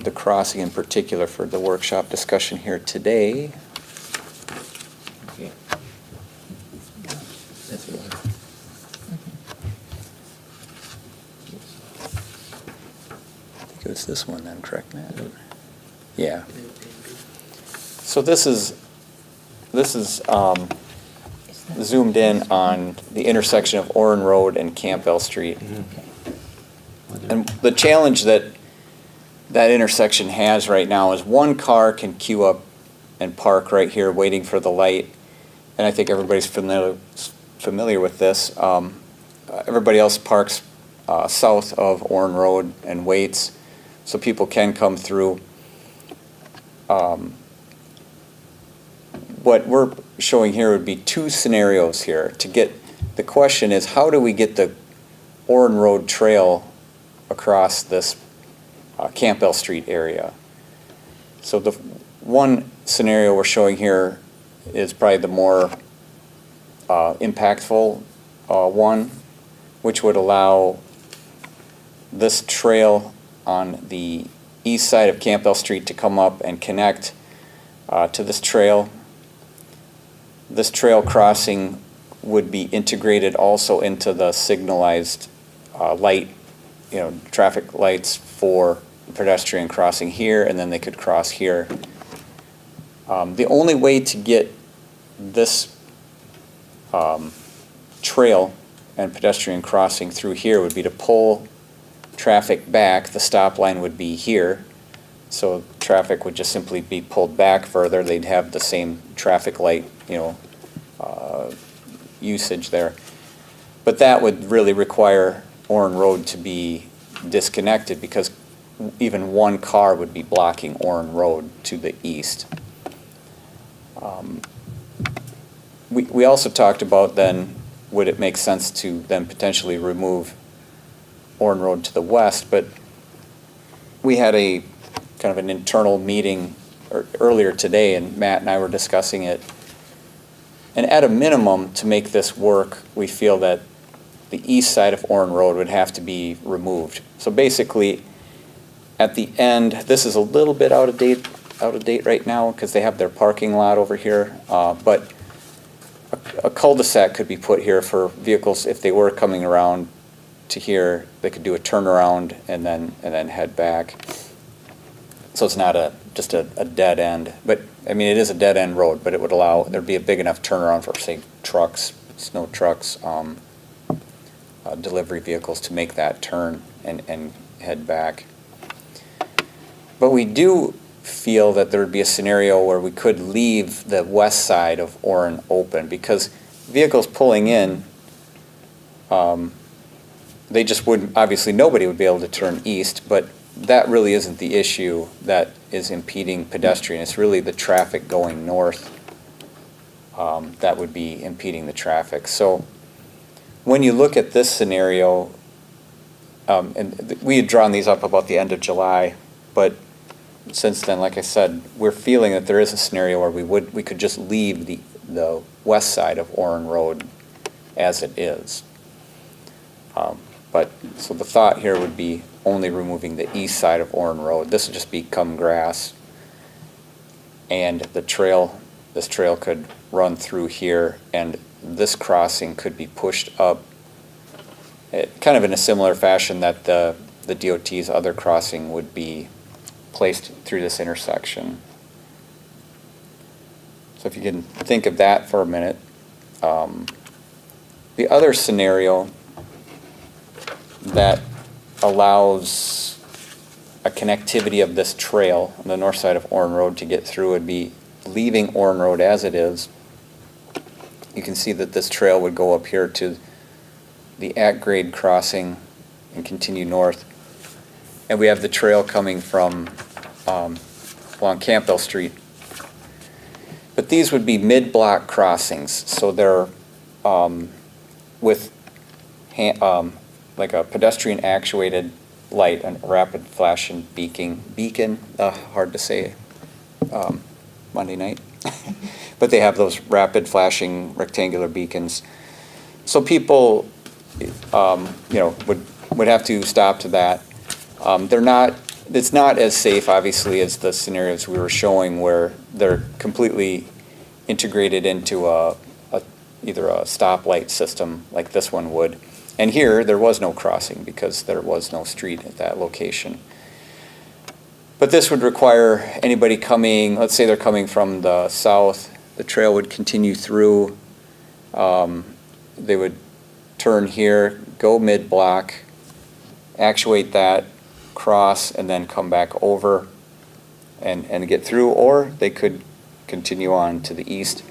the crossing in particular for the workshop discussion here today. Okay. That's what it was. I think it was this one then, correct, Matt? Yeah. So this is zoomed in on the intersection of Orrin Road and Campbell Street. And the challenge that that intersection has right now is one car can queue up and park right here waiting for the light. And I think everybody's familiar with this. Everybody else parks south of Orrin Road and waits, so people can come through. What we're showing here would be two scenarios here. The question is, how do we get the Orrin Road Trail across this Campbell Street area? So the one scenario we're showing here is probably the more impactful one, which would allow this trail on the east side of Campbell Street to come up and connect to this trail. This trail crossing would be integrated also into the signalized light, traffic lights for pedestrian crossing here, and then they could cross here. The only way to get this trail and pedestrian crossing through here would be to pull traffic back. The stop line would be here, so traffic would just simply be pulled back further. They'd have the same traffic light, usage there. But that would really require Orrin Road to be disconnected, because even one car would be blocking Orrin Road to the east. We also talked about then, would it make sense to then potentially remove Orrin Road to the west, but we had a kind of an internal meeting earlier today, and Matt and I were discussing it. And at a minimum, to make this work, we feel that the east side of Orrin Road would have to be removed. So basically, at the end, this is a little bit out of date right now, because they have their parking lot over here, but a cul-de-sac could be put here for vehicles if they were coming around to here. They could do a turnaround and then head back. So it's not just a dead end, but I mean, it is a dead end road, but it would allow, there'd be a big enough turnaround for, say, trucks, snow trucks, delivery vehicles to make that turn and head back. But we do feel that there would be a scenario where we could leave the west side of Orrin open, because vehicles pulling in, they just wouldn't, obviously nobody would be able to turn east, but that really isn't the issue that is impeding pedestrian. It's really the traffic going north that would be impeding the traffic. So when you look at this scenario, and we had drawn these up about the end of July, but since then, like I said, we're feeling that there is a scenario where we could just leave the west side of Orrin Road as it is. So the thought here would be only removing the east side of Orrin Road. This would just become grass, and this trail could run through here, and this crossing could be pushed up, kind of in a similar fashion that the DOT's other crossing would be placed through this intersection. So if you can think of that for a minute. The other scenario that allows a connectivity of this trail on the north side of Orrin Road to get through would be leaving Orrin Road as it is. You can see that this trail would go up here to the at-grade crossing and continue north. And we have the trail coming from along Campbell Street. But these would be mid-block crossings, so they're with like a pedestrian actuated light and rapid flashing beacon, hard to say Monday night. But they have those rapid flashing rectangular beacons. So people, would have to stop to that. It's not as safe, obviously, as the scenarios we were showing, where they're completely integrated into either a stoplight system like this one would. And here, there was no crossing because there was no street at that location. But this would require anybody coming, let's say they're coming from the south, the trail would continue through. They would turn here, go mid-block, actuate that, cross, and then come back over and get through, or they could continue on to the east.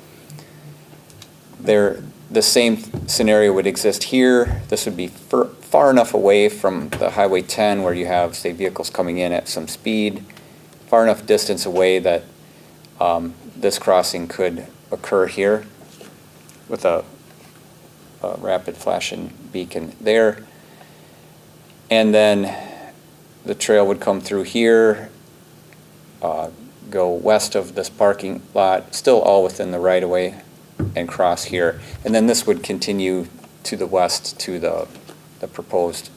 The same scenario would exist here. This would be far enough away from the Highway 10 where you have, say, vehicles coming in at some speed, far enough distance away that this crossing could occur here with a rapid flashing beacon there. And then the trail would come through here, go west of this parking lot, still all within the right-of-way, and cross here. And then this would continue to the west to the proposed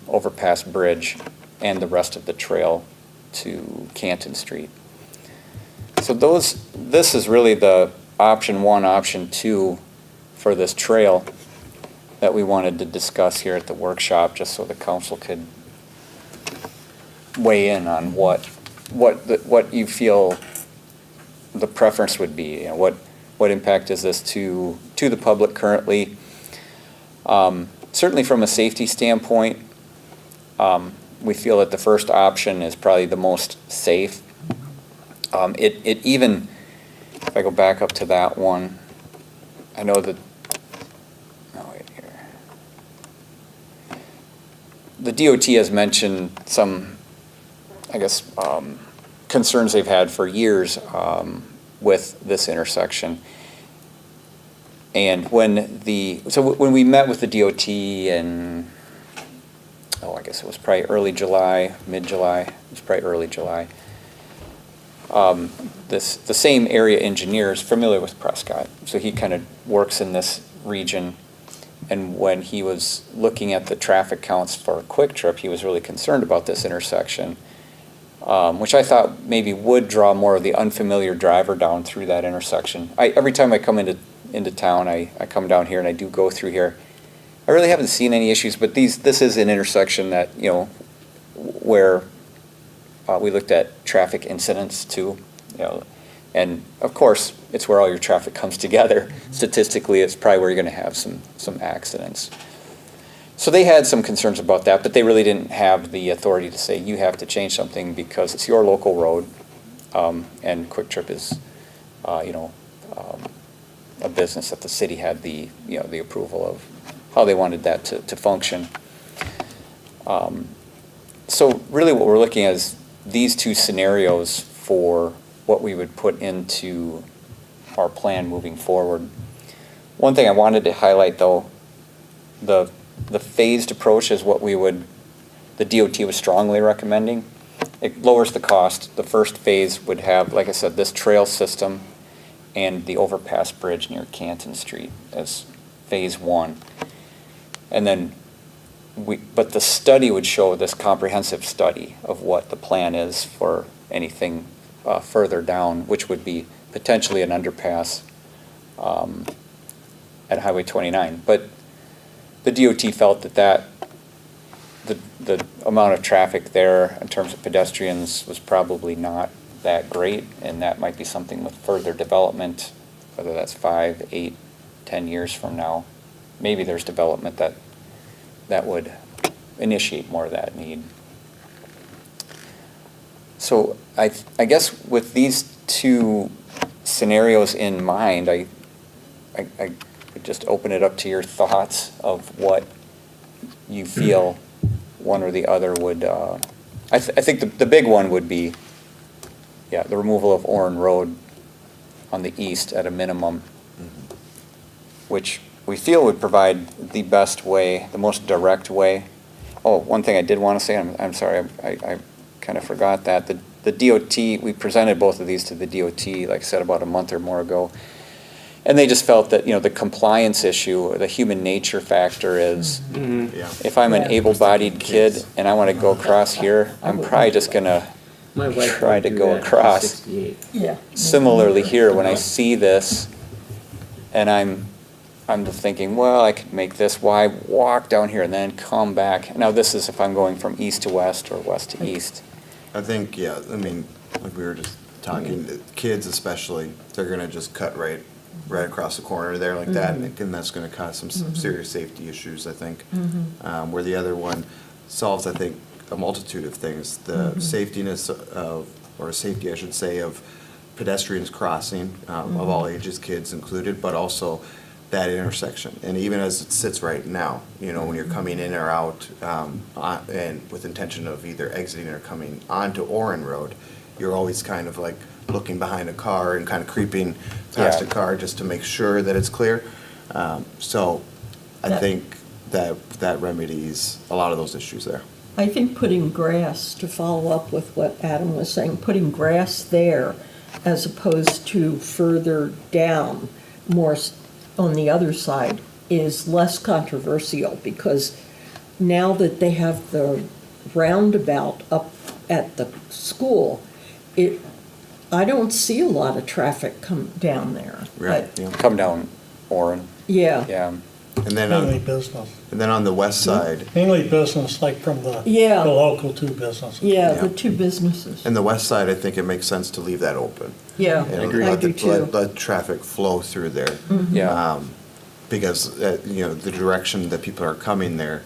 overpass bridge and the rest of the trail to Canton Street. So this is really the option 1, option 2 for this trail that we wanted to discuss here at the workshop, just so the council could weigh in on what you feel the preference would be. You know, what impact is this to the public currently? Certainly from a safety standpoint, we feel that the first option is probably the most safe. It even, if I go back up to that one, I know that, oh wait here. The DOT has mentioned some, I guess, concerns they've had for years with this intersection. And when we met with the DOT in, I guess it was probably early July, mid-July, it was probably early July. The same area engineer is familiar with Prescott, so he kind of works in this region. And when he was looking at the traffic counts for Quick Trip, he was really concerned about this intersection, which I thought maybe would draw more of the unfamiliar driver down through that intersection. Every time I come into town, I come down here and I do go through here. I really haven't seen any issues, but this is an intersection that, you know, where we looked at traffic incidents too, you know, and of course it's where all your traffic comes together. Statistically, it's probably where you're going to have some accidents. So they had some concerns about that, but they really didn't have the authority to say you have to change something because it's your local road, and Quick Trip is, a business that the city had the approval of how they wanted that to function. So really what we're looking at is these two scenarios for what we would put into our plan moving forward. One thing I wanted to highlight though, the phased approach is what the DOT was strongly recommending. It lowers the cost. The first phase would have, like I said, this trail system and the overpass bridge near Canton Street as phase 1. And then but the study would show this comprehensive study of what the plan is for anything further down, which would be potentially an underpass at Highway 29. But the DOT felt that the amount of traffic there in terms of pedestrians was probably not that great, and that might be something with further development, whether that's 5, 8, 10 years from now. Maybe there's development that would initiate more of that need. So I guess with these two scenarios in mind, I would just open it up to your thoughts of what you feel one or the other would. I think the big one would be, the removal of Orrin Road on the east at a minimum, which we feel would provide the best way, the most direct way. Oh, one thing I did want to say, I'm sorry, I kind of forgot that. The DOT, we presented both of these to the DOT, like I said, about a month or more ago. And they just felt that, the compliance issue, or the human nature factor is, if I'm an able-bodied kid and I want to go across here, I'm probably just going to try to go across. Yeah. Similarly here, when I see this, and I'm just thinking, well, I could make this, why walk down here and then come back? Now this is if I'm going from east to west or west to east. I think, yeah, I mean, like we were just talking, the kids especially, they're gonna just cut right across the corner there like that, and that's gonna cause some serious safety issues, I think. Where the other one solves, I think, a multitude of things, the safetiness of, or safety, I should say, of pedestrians crossing, of all ages, kids included, but also that intersection. And even as it sits right now, you know, when you're coming in or out, and with intention of either exiting or coming onto Oren Road, you're always kind of like looking behind a car and kind of creeping past a car just to make sure that it's clear. So I think that remedies a lot of those issues there. I think putting grass, to follow up with what Adam was saying, putting grass there as opposed to further down, more on the other side, is less controversial, because now that they have the roundabout up at the school, I don't see a lot of traffic come down there. Right, But- yeah. Come down Oren, Yeah. yeah. And then Mainly business. on the west side, Mainly business, like from the Yeah. local two businesses. Yeah, Yeah. the two businesses. and the west side, I think it makes sense to leave that open. Yeah, And agree. I let do the- too. Let traffic flow through there. Yeah, Because, you know, the direction that people are coming there,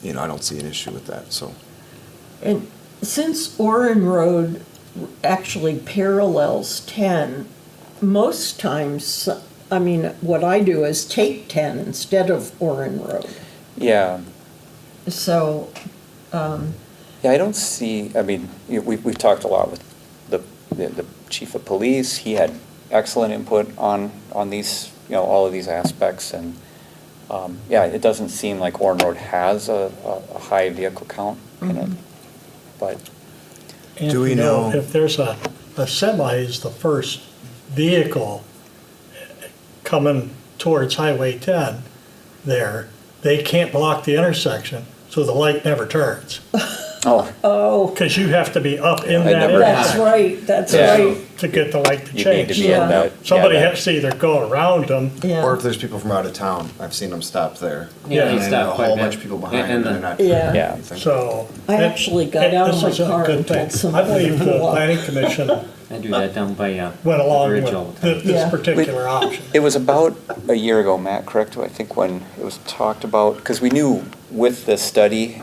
you know, I don't see an issue with that, so. And since Oren Road actually parallels 10, most times, I mean, what I do is take 10 instead of Oren Road. yeah. So, Yeah, I don't see, I mean, we've talked a lot with the chief of police. He had excellent input on these, you know, all of these aspects. And, yeah, it doesn't seem like Oren Road has a high vehicle count in it. But, And Do we you know- if there's a semi is the first vehicle coming towards Highway 10 there, they can't block the intersection, so the light never turns. oh, Because you have to be up in I that never- that's intersection right, that's Yeah. right. to get the light to you need to change. be Yeah. in that. Somebody yeah, that- has to either go around them. Yeah. Or if there's people from out of town, I've seen them stop there. Yeah, they And stop a quite a whole bit. bunch of people behind And them, the- they're not. Yeah. Yeah. anything. So. I actually got out of this my is a car good and thing. told somebody I believe to the pull up. planning commission I do that down by, went along bridge with all the time. this Yeah. particular option. It was about a year ago, Matt, correct? I think when it was talked about, because we knew with the study,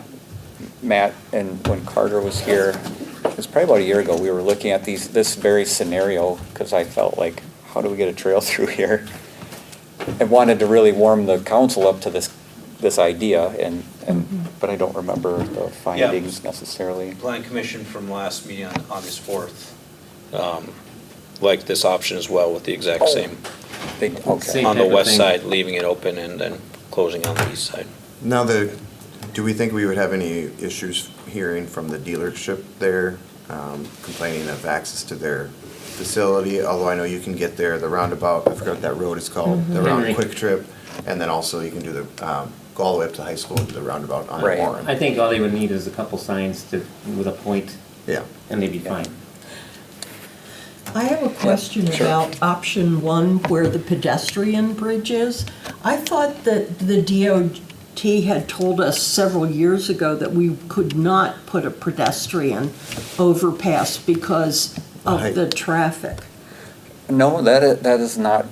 Matt, and when Carter was here, it was probably about a year ago, we were looking at this very scenario, because I felt like, how do we get a trail through here? And wanted to really warm the council up to this idea, but I don't remember the findings necessarily. Plan commission from last meeting on August 4th, liked this option as well with the exact same, Okay. Same on the type of west thing. side, leaving it open and then closing on the east side. Now, do we think we would have any issues hearing from the dealership there, complaining of access to their facility? Although I know you can get there, the roundabout, I forgot what that road is called, the round Henry. quick trip, and then also you can do the, go all the way up to high school, the roundabout on Right. Warren. I think all they would need is a couple signs with a point, Yeah. and they'd be fine. I have a question Sure. about option 1, where the pedestrian bridge is. I thought that the DOT had told us several years ago that we could not put a pedestrian overpass because of Height. the traffic. No, that has not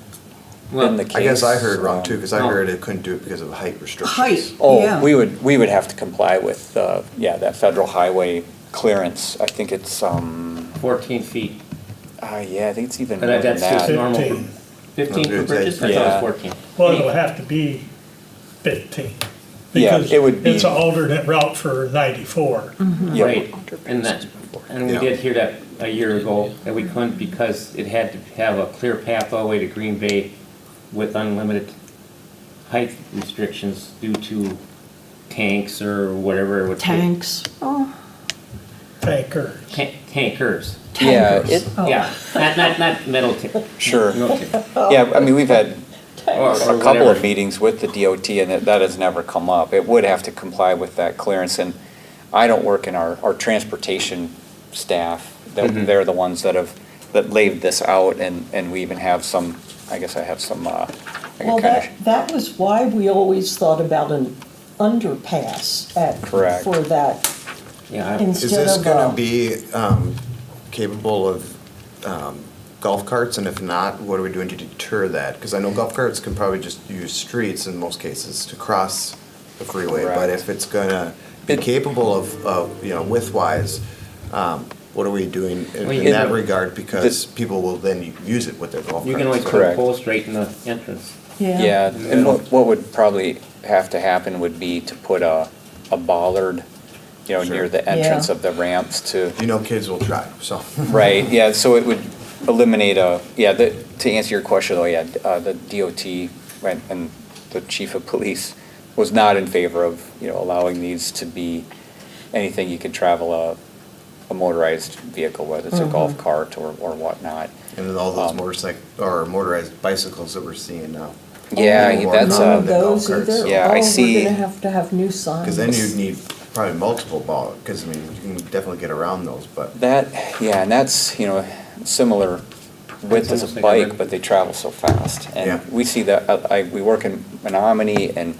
been the case. I guess I heard wrong too, because I No. heard it couldn't do it because of height restrictions. Height, Oh, yeah. we would have to comply with, that federal highway clearance. I think it's, 14 feet. yeah, I think it's even But more than that's just that. normal. 15. 15 for Okay, bridges? I thought it yeah. was 14. Well, it'll have to be 15. Yeah, Because it would be- it's an alternate route for 94. Yeah. Right, and we Yeah. did hear that a year ago, that we couldn't because it had to have a clear path all the way to Green Bay with unlimited height restrictions due to tanks or whatever it would take. Tanks. Oh, Tankers. Tankers, Yeah, tankers. it, Oh. yeah, not metal Sure. No, yeah, I mean, we've had or a couple whatever. of meetings with the DOT, and that has never come up. It would have to comply with that clearance, and I don't work in our transportation staff. Mhm. They're the ones that laid this out, and we even have some, I guess I have some, I Well, can kind that was why we always thought about an underpass Correct. for that Yeah, Is instead this of gonna a, be capable of golf carts, and if not, what are we doing to deter that? Because I know golf carts can probably just use streets in most cases to cross the freeway, but Correct. if it's gonna be capable of, you know, width-wise, what are we doing Well, in you that can- regard? Because people will then use it with their golf carts. you can always put a Correct. post right in the entrance. Yeah, and what would probably have to happen would be to put a bollard, you know, near Sure. the entrance Yeah. of the ramps to, You know, kids will try, so. right, yeah, so it would eliminate to answer your question though, yeah, the DOT and the chief of police was not in favor of, you know, allowing these to be anything you could travel a motorized vehicle, whether it's a golf cart or whatnot. And then all those motorized bicycles that we're seeing now. Yeah, More that's, none of than golf those carts, either? so- Yeah, I see- We're gonna have to have new signs. Because then you'd need probably multiple ball, because I mean, you can definitely get around those, but. That, yeah, and that's, you know, similar width as almost a like a bike, red- but they travel so fast. Yeah. And we see that, we work in Menominee, and,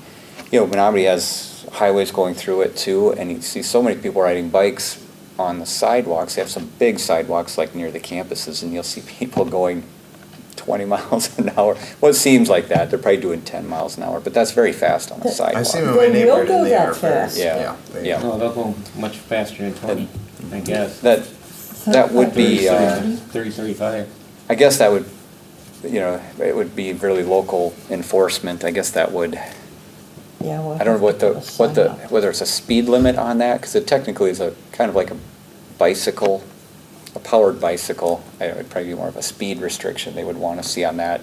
you know, Menominee has highways going through it too, and you see so many people riding bikes on the sidewalks. They have some big sidewalks like near the campuses, and you'll see people going 20 miles an hour. Well, it seems like that. They're probably doing 10 miles an hour, but that's very fast on a sidewalk. I see them in They my will neighborhood go and they that are very, fast. Yeah, they- yeah. No, they'll go much faster than 20, I guess. That would be, 30, 35. I guess that would, you know, it would be really local enforcement. I guess that would, Yeah, we'll I don't know have to put a sign up. whether it's a speed limit on that, because it technically is a kind of like a bicycle, a powered bicycle. It would probably be more of a speed restriction they would want to see on that.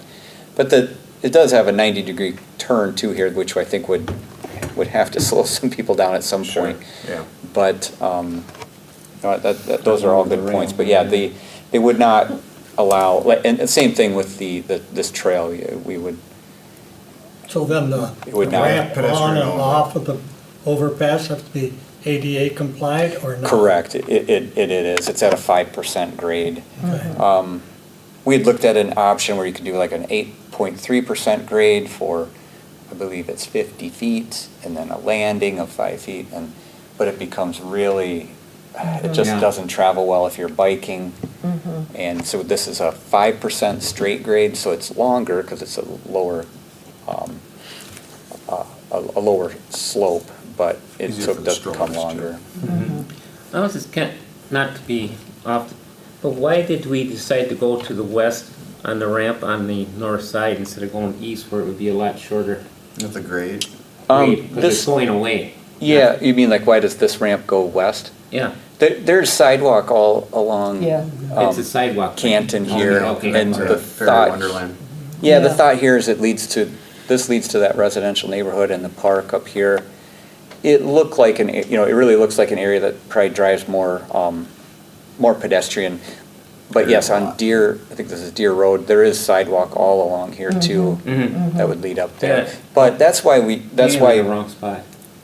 But it does have a 90-degree turn too here, which I think would have to slow some people down at some Sure, point. yeah. But, those are all good points. But yeah, they would not allow, and the same thing with this trail, we would, So then the It would not. ramp on Pedestrian and only. off of the overpass have to be ADA compliant or not? correct, it is, it's at a 5% grade. Okay. We had looked at an option where you could do like an 8.3% grade for, I believe it's 50 feet, and then a landing of 5 feet, but it becomes really, it just Yeah. doesn't travel well if you're biking. And so this is a 5% straight grade, so it's longer because it's a lower, a lower slope, but it Easier so for it the does become strollers, too. longer. I was just not to be off, but why did we decide to go to the west on the ramp on the north side instead of going east where it would be a lot shorter With the grade. grade? Because This- it's going away. Yeah, you mean like why does this ramp go west? Yeah, There's sidewalk all along. Yeah. it's a sidewalk. Canton Oh, here, okay. and Or the Fairy thought. Wonderland. Yeah, the Yeah. thought here is this leads to that residential neighborhood and the park up here. It looked like it really looks like an area that probably drives more pedestrian. But yes, on Deer, I think this is Deer Road, there is sidewalk all along here too, that would lead up there. Yeah. But that's why Maybe I'm in the wrong spot.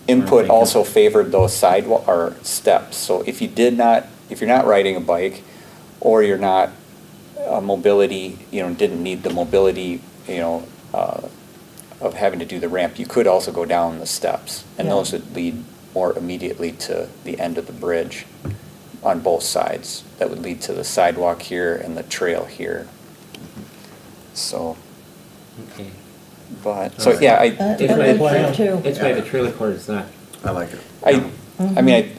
input thinking. also favored those sidewalk, or steps. So if you're not riding a bike, or you're not mobility, didn't need the mobility, of having to do the ramp, you could also go down the steps. And Yeah. those would lead more immediately to the end of the bridge on both sides. That would lead to the sidewalk here and the trail here. So, Okay. so yeah, I It's like by that too. It's by the trailer court, it's not. I like it. I mean,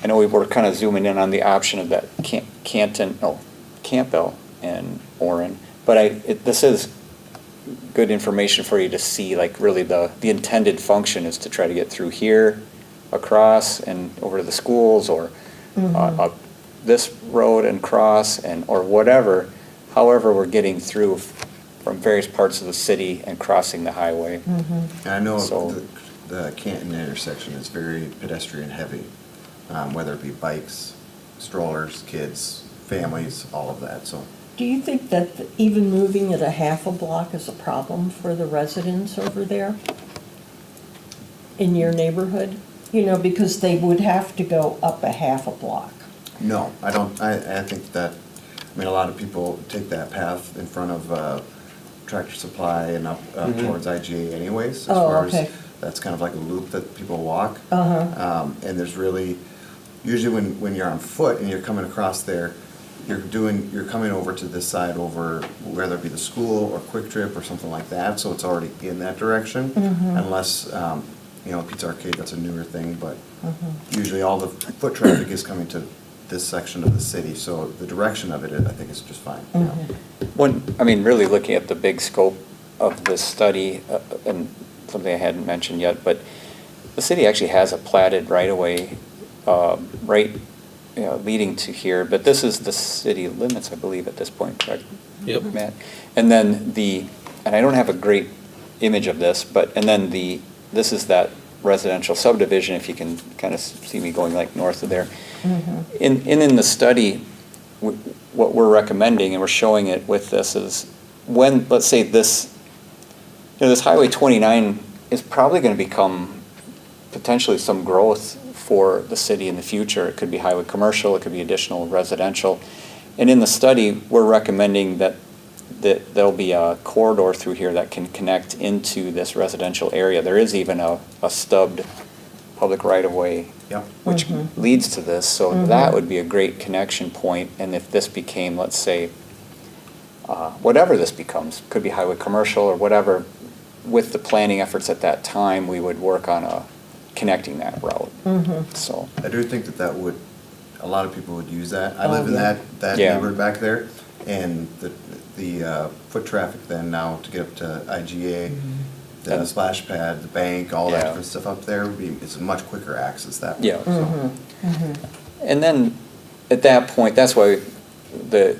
I know we were kind of zooming in on the option of that Campbell and Orrin, but this is good information for you to see, like really the intended function is to try to get through here, across and over to the schools, or up this road and cross, or whatever, however we're getting through from various parts of the city and crossing the highway. And I know So- the Canton intersection is very pedestrian heavy, whether it be bikes, strollers, kids, families, all of that, so. Do you think that even moving it a half a block is a problem for the residents over there in your neighborhood? Because they would have to go up a half a block. No, I don't, I think that, a lot of people take that path in front of Tractor Supply and up towards IGA anyways, as Oh, far okay. as, that's kind of like a loop that people walk. Uh-huh. And there's really, usually when you're on foot and you're coming across there, you're coming over to this side over, whether it be the school or Quick Trip or something like that, so it's already in that direction. Unless, Pizza Arcade, that's a newer thing, but usually all the foot traffic is coming to this section of the city, so the direction of it, I think is just fine. Really looking at the big scope of this study, and something I hadn't mentioned yet, but the city actually has a platted right-of-way, leading to here, but this is the city limits, I believe, at this point, correct? Yep. Matt? And then and I don't have a great image of this, this is that residential subdivision, if you can kind of see me going like north of there. In the study, what we're recommending, and we're showing it with this, is when, let's say this Highway 29 is probably going to become potentially some growth for the city in the future. It could be highway commercial, it could be additional residential. And in the study, we're recommending that there'll be a corridor through here that can connect into this residential area. There is even a stubbed public right-of-way, Yep. which leads to this, so that would be a great connection point. And if this became, let's say, whatever this becomes, could be highway commercial or whatever, with the planning efforts at that time, we would work on connecting that route. So I do think that a lot of people would use that. I live in that Yeah. neighborhood back there, and the foot traffic then now to get up to IGA, the splash pad, the bank, all that Yeah. different stuff up there, it's a much quicker access that way. Yeah. So, And then, at that point, that's why the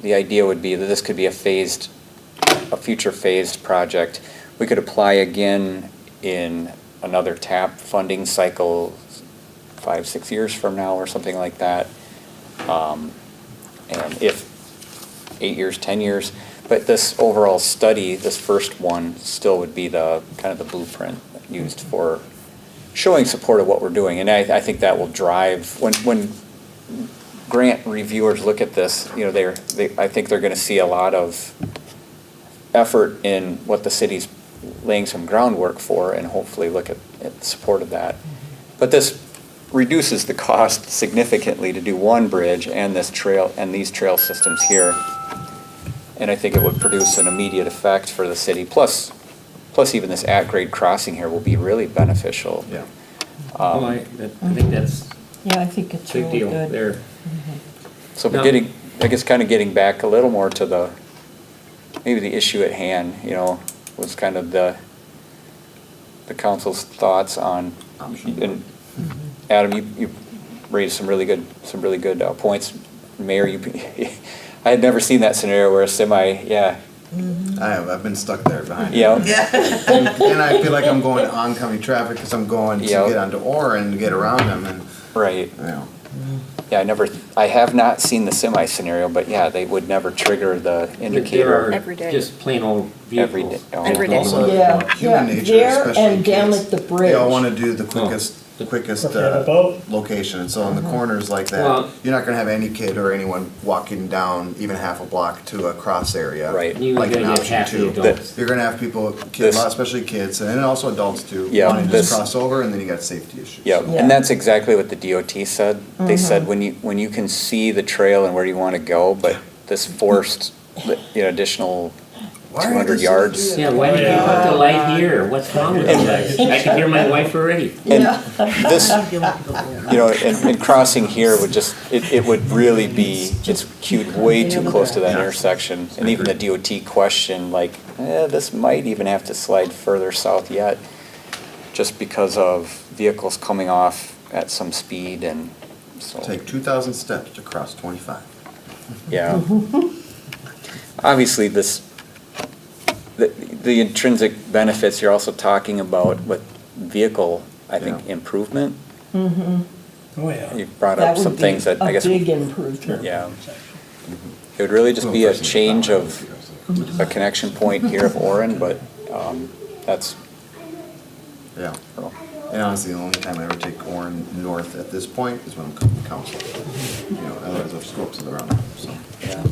idea would be that this could be a future phased project. We could apply again in another TAP funding cycle 5-6 years from now or something like that. And if 8 years, 10 years, but this overall study, this first one, still would be the kind of the blueprint used for showing support of what we're doing. And I think that will drive, when grant reviewers look at this, I think they're gonna see a lot of effort in what the city's laying some groundwork for, and hopefully look at the support of that. But this reduces the cost significantly to do one bridge and this trail, and these trail systems here. And I think it would produce an immediate effect for the city, plus even this at-grade crossing here will be really beneficial. Yeah. I think that's Yeah, I think it's a big really deal good. there. So Now- getting back a little more to maybe the issue at hand, was kind of the council's thoughts on, and Adam, you raised some really good points. Mayor, I had never seen that scenario where a semi, I've been stuck there behind. Yeah. And I feel like I'm going oncoming traffic because I'm going to Yeah. get onto Orrin to get around them, and, Right. Yeah, I have not seen the semi scenario, but yeah, they would never trigger the indicator. Every day. Just plain old Every vehicles. day. Oh. Every day. also Yeah, human yeah, nature, there especially and down kids. at the bridge. They all want to do the quickest Okay, the boat. location, and so in the corners like that, Well- you're not gonna have any kid or anyone walking down even half a block to a cross area. Right. You're Like an gonna get option half the too. adults. You're gonna have people, This- especially kids, and then also adults too, Yeah, wanting to this- just cross over, and then you got safety issues. Yeah, So- and that's exactly what the DOT said. They said when you can see the trail and where you want to go, but this forced, additional Why are 200 they so yards. good? Yeah, why did you put the light here? What's wrong with you guys? I can hear my wife already. And this, and crossing here would it would really be, it's queued way too close to that intersection. And even the DOT question, this might even have to slide further south yet, just because of vehicles coming off at some speed, and so. Take 2,000 steps to cross 25. Yeah. Obviously, the intrinsic benefits you're also talking about with vehicle, I think, Yeah. improvement. Oh, yeah. You brought That up some would be things that I guess, a big improvement. yeah. It would really just be a change of a connection point here of Orrin, but that's, Yeah. And honestly, the only time I ever take Orrin north at this point is when I'm coming to council. Otherwise I've scopes around, so. yeah.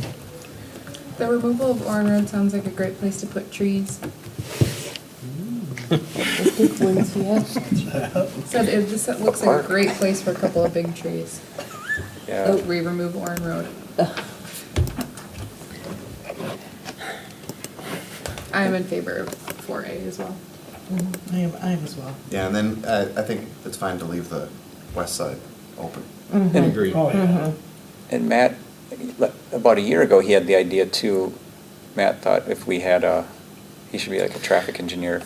The removal of Orrin Road sounds like a great place to put trees. So this looks like a great place for a couple of big trees. Yeah. Oh, we remove Warren Road. I'm in favor of 4A as well. I am as well. Yeah, and then I think it's fine to leave the west side open. I agree. Oh, yeah. And Matt, about a year ago, he had the idea too. Matt thought if we had he should be like a traffic engineer.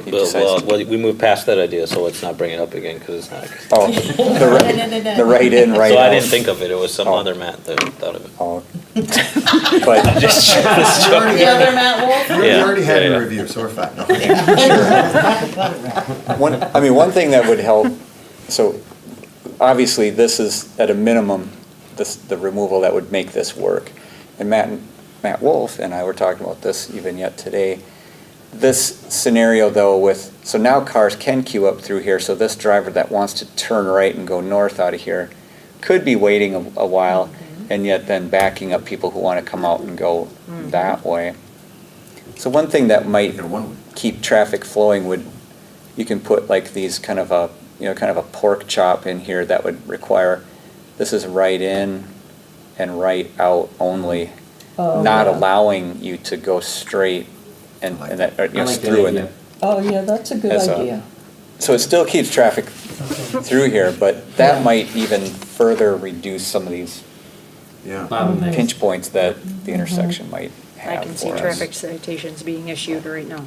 He decides to- We moved past that idea, so let's not bring it up again, because it's not. Oh, the right in, right So out. I didn't think of it, it was some Oh. other Matt that thought of it. Oh. But just The other Matt Wolf? We Yeah, already had yeah, a yeah. review, so we're fine. No. one thing that would help, so obviously this is at a minimum, the removal that would make this work. And Matt Wolf and I were talking about this even yet today. This scenario though so now cars can queue up through here, so this driver that wants to turn right and go north out of here could be waiting a while and yet then backing up people who want to come out and go that way. So one thing that might Make it a one-way. keep traffic flowing you can put like these kind of a pork chop in here that would require, this is right in and right out only, not allowing you to go straight and that, I like that through idea. and Oh, yeah, that's a good As a- idea. so it still keeps traffic through here, but that might even further reduce some of these Yeah. Bottlenecks. pinch points that the intersection might have I can see for us. traffic citations being issued right now.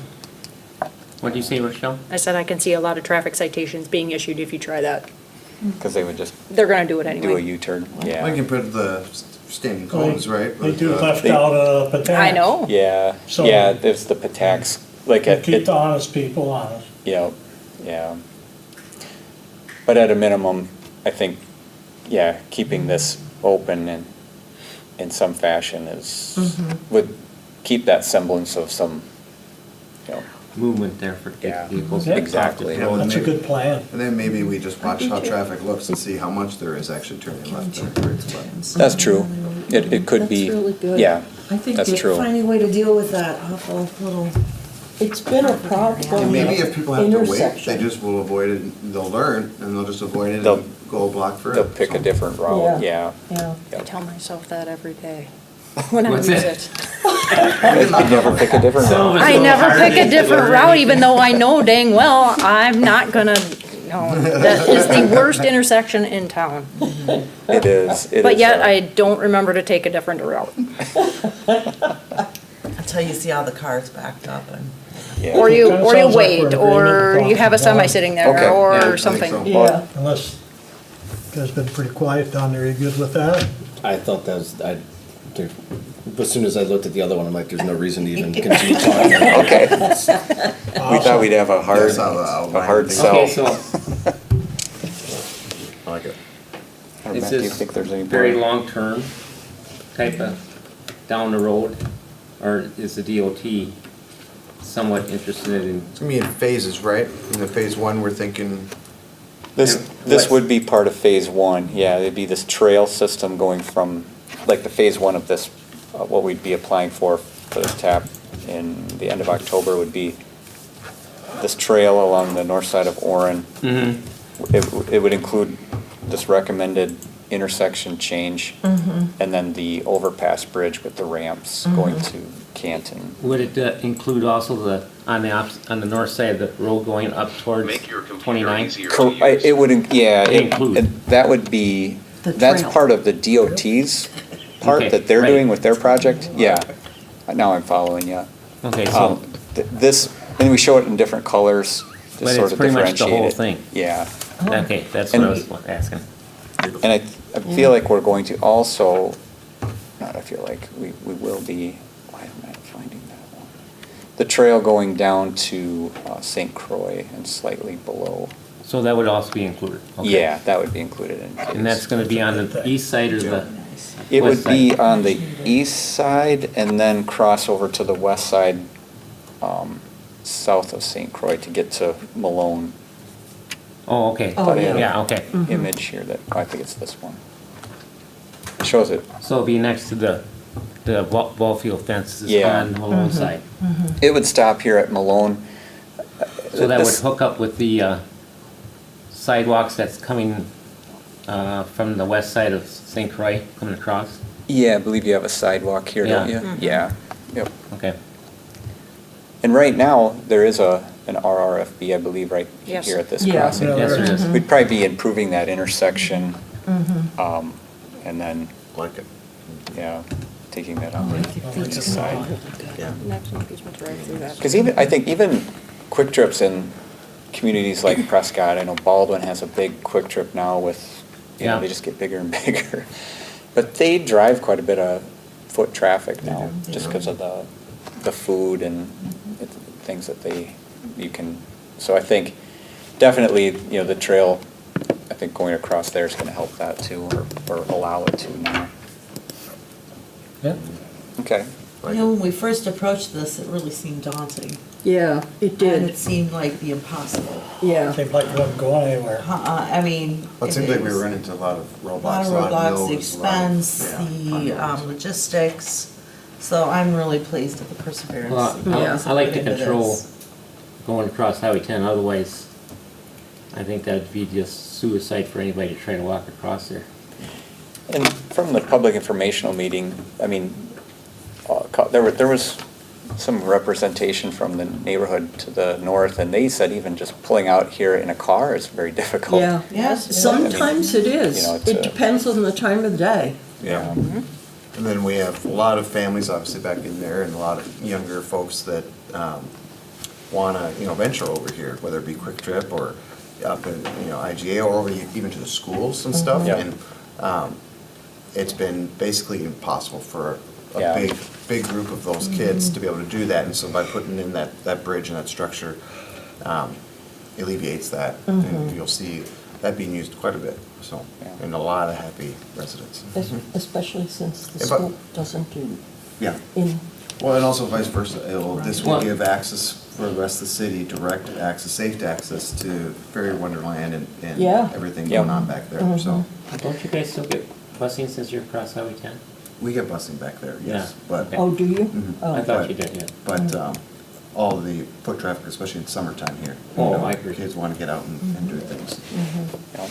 What do you say, Rochelle? I said I can see a lot of traffic citations being issued if you try that. Because they would just They're gonna do it do a anyway. U-turn, We yeah. can put the standing cones, right? They do with, left they- out a Patax. I know. Yeah, So- yeah, there's the Patax, like at, Keep the honest people honest. yeah, yeah. But at a minimum, I think, yeah, keeping this open and in some fashion would keep that semblance of some, Movement there for Yeah. vehicles. Yeah. exactly. Yeah, well, That's a maybe- good plan. And then maybe we just watch how traffic looks and see how much there is actually turning left or right. That's true. It could be, That's really good. yeah, I think that's that true. Finding a way to deal with that awful little. It's been a problem. And maybe if people have to wait, they Intersection. just will avoid it, and they'll learn, and they'll just avoid it They'll- and go a block further. They'll pick a different route, yeah. Yeah. I tell myself that every day when I What's use that? it. I'd never pick a different route. I never pick a different route, even though I know dang well I'm not gonna, no, that is the worst intersection in town. It is. But yet I don't remember to take a different route. Until you see all the cars backed up and. yeah. Or you Kinda sounds like we're wait, in or agreement you have a across the semi board. sitting Okay. there, Yeah, I or think something. so. Yeah. Unless, you guys been pretty quiet down there, you good with that? I thought that was, as soon as I looked at the other one, I'm like, there's no reason to even continue talking. Okay. We thought we'd have a hard, Yes, I'll a hard think. sell. Okay, so I like it. Or is Matt, do you this think there's any? very long-term type of down the road? Or is the DOT somewhat interested in, It's gonna be in phases, right? In the phase one, we're thinking, This And this what- would be part of phase one, yeah, it'd be this trail system going from, like the phase one of this, what we'd be applying for the tap in the end of October would be this trail along the north side of Orrin. It would include this recommended intersection change, and then the overpass bridge with the ramps going to Canton. would it include also on the north side of the road going up towards 29? It would, yeah, Include. that would be, The that's trail. part of the DOT's part Okay, that they're right. doing with their project, yeah. Now I'm following you. Okay, so, This, and we show it in different colors to But sort it's of pretty much the differentiate whole it. thing. Yeah, okay, that's what I And- was asking. and I feel like we're going to also, not I feel like, we will be, why am I not finding that one? The trail going down to St. Croix and slightly below. So that would also be included? okay. Yeah, that would be included in. And that's gonna be on the east side or the It west would be side? on the east side and then cross over to the west side, south of St. Croix to get to Malone. Oh, okay. Oh, yeah. Yeah, okay. Image here that, I think it's this one. It shows it. So it'll be next to the ball field fences Yeah. on Malone side. It would stop here at Malone. So that would This- hook up with the sidewalks that's coming from the west side of St. Croix, coming across? Yeah, I believe you have a sidewalk here, don't Yeah. you? Yeah, yep. Okay. And right now, there is an RRFB, I believe, right Yes. here at this Yeah. crossing. Yeah, Yes, it is. We'd probably be improving that intersection, and then, Like it. yeah, taking that on the side. Yeah. Because I think even Quick Trips in communities like Prescott, I know Baldwin has a big Quick Trip now with, Yeah. they just get bigger and bigger. But they drive quite a bit of foot traffic now, just because of the food and things that you can, so I think definitely, the trail, I think going across there is gonna help that too, or allow it to now. Yeah. Okay. You know, when we first approached this, it really seemed daunting. Yeah, it And did, it seemed like the impossible. yeah. Seemed like it wasn't going anywhere. I mean. Well, it seems like we were running into a lot of A lot roadblocks, of a lot of roadblocks, no's, the a lot of- expense, yeah, the logistics. So I'm really pleased with the perseverance. Well, you Yeah. guys I like put to into control this. going across Highway 10, otherwise I think that'd be just suicide for anybody to try to walk across there. And from the public informational meeting, I mean, there was some representation from the neighborhood to the north, and they said even just pulling out here in a car is very difficult. Yeah, Yes. sometimes it You is. know, it's It a- depends on the time of day. Yeah. And then we have a lot of families obviously back in there and a lot of younger folks that wanna, venture over here, whether it be Quick Trip or up in, IGA or over even to the schools and stuff. Yeah. And it's been basically impossible for Yeah. a big group of those kids to be able to do that. And so by putting in that bridge and that structure, alleviates that. And you'll see that being used quite a bit, so, Yeah. and a lot of happy residents. Especially since the Yeah, but- school doesn't do Yeah. in, Well, and also vice versa. This will Well- give access for the rest of the city, direct access, safe access to Fairy Wonderland and Yeah. everything Yeah. going on back there, so. Don't you guys still get busing since you're across Highway 10? We get busing back there, yes, Yeah. but, Okay. oh, do you? Mhm. Oh. I thought you did, yeah. but, all of the foot traffic, especially in summertime here. Oh, I agree. Kids want to get out and do things. Yeah.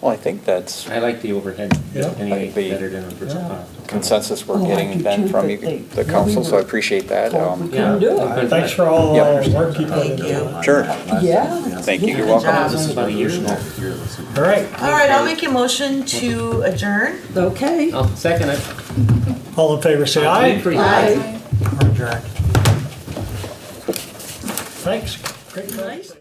Well, I think that's I like the overhead, Yeah. anyway, The- better than a consensus we're Oh, I getting do then too, from but they the council, so I were appreciate that. told we Yeah. couldn't do Okay. it. Thanks for all Yep. the work you put Thank into you. it. Sure. Yeah. Thank you, you're Good welcome. job. This is about a year ago. All right, All right, I'll make a motion to adjourn. Okay. I'll second it. all in favor, say aye. Aye. We're adjourned. Thanks, great. Nice.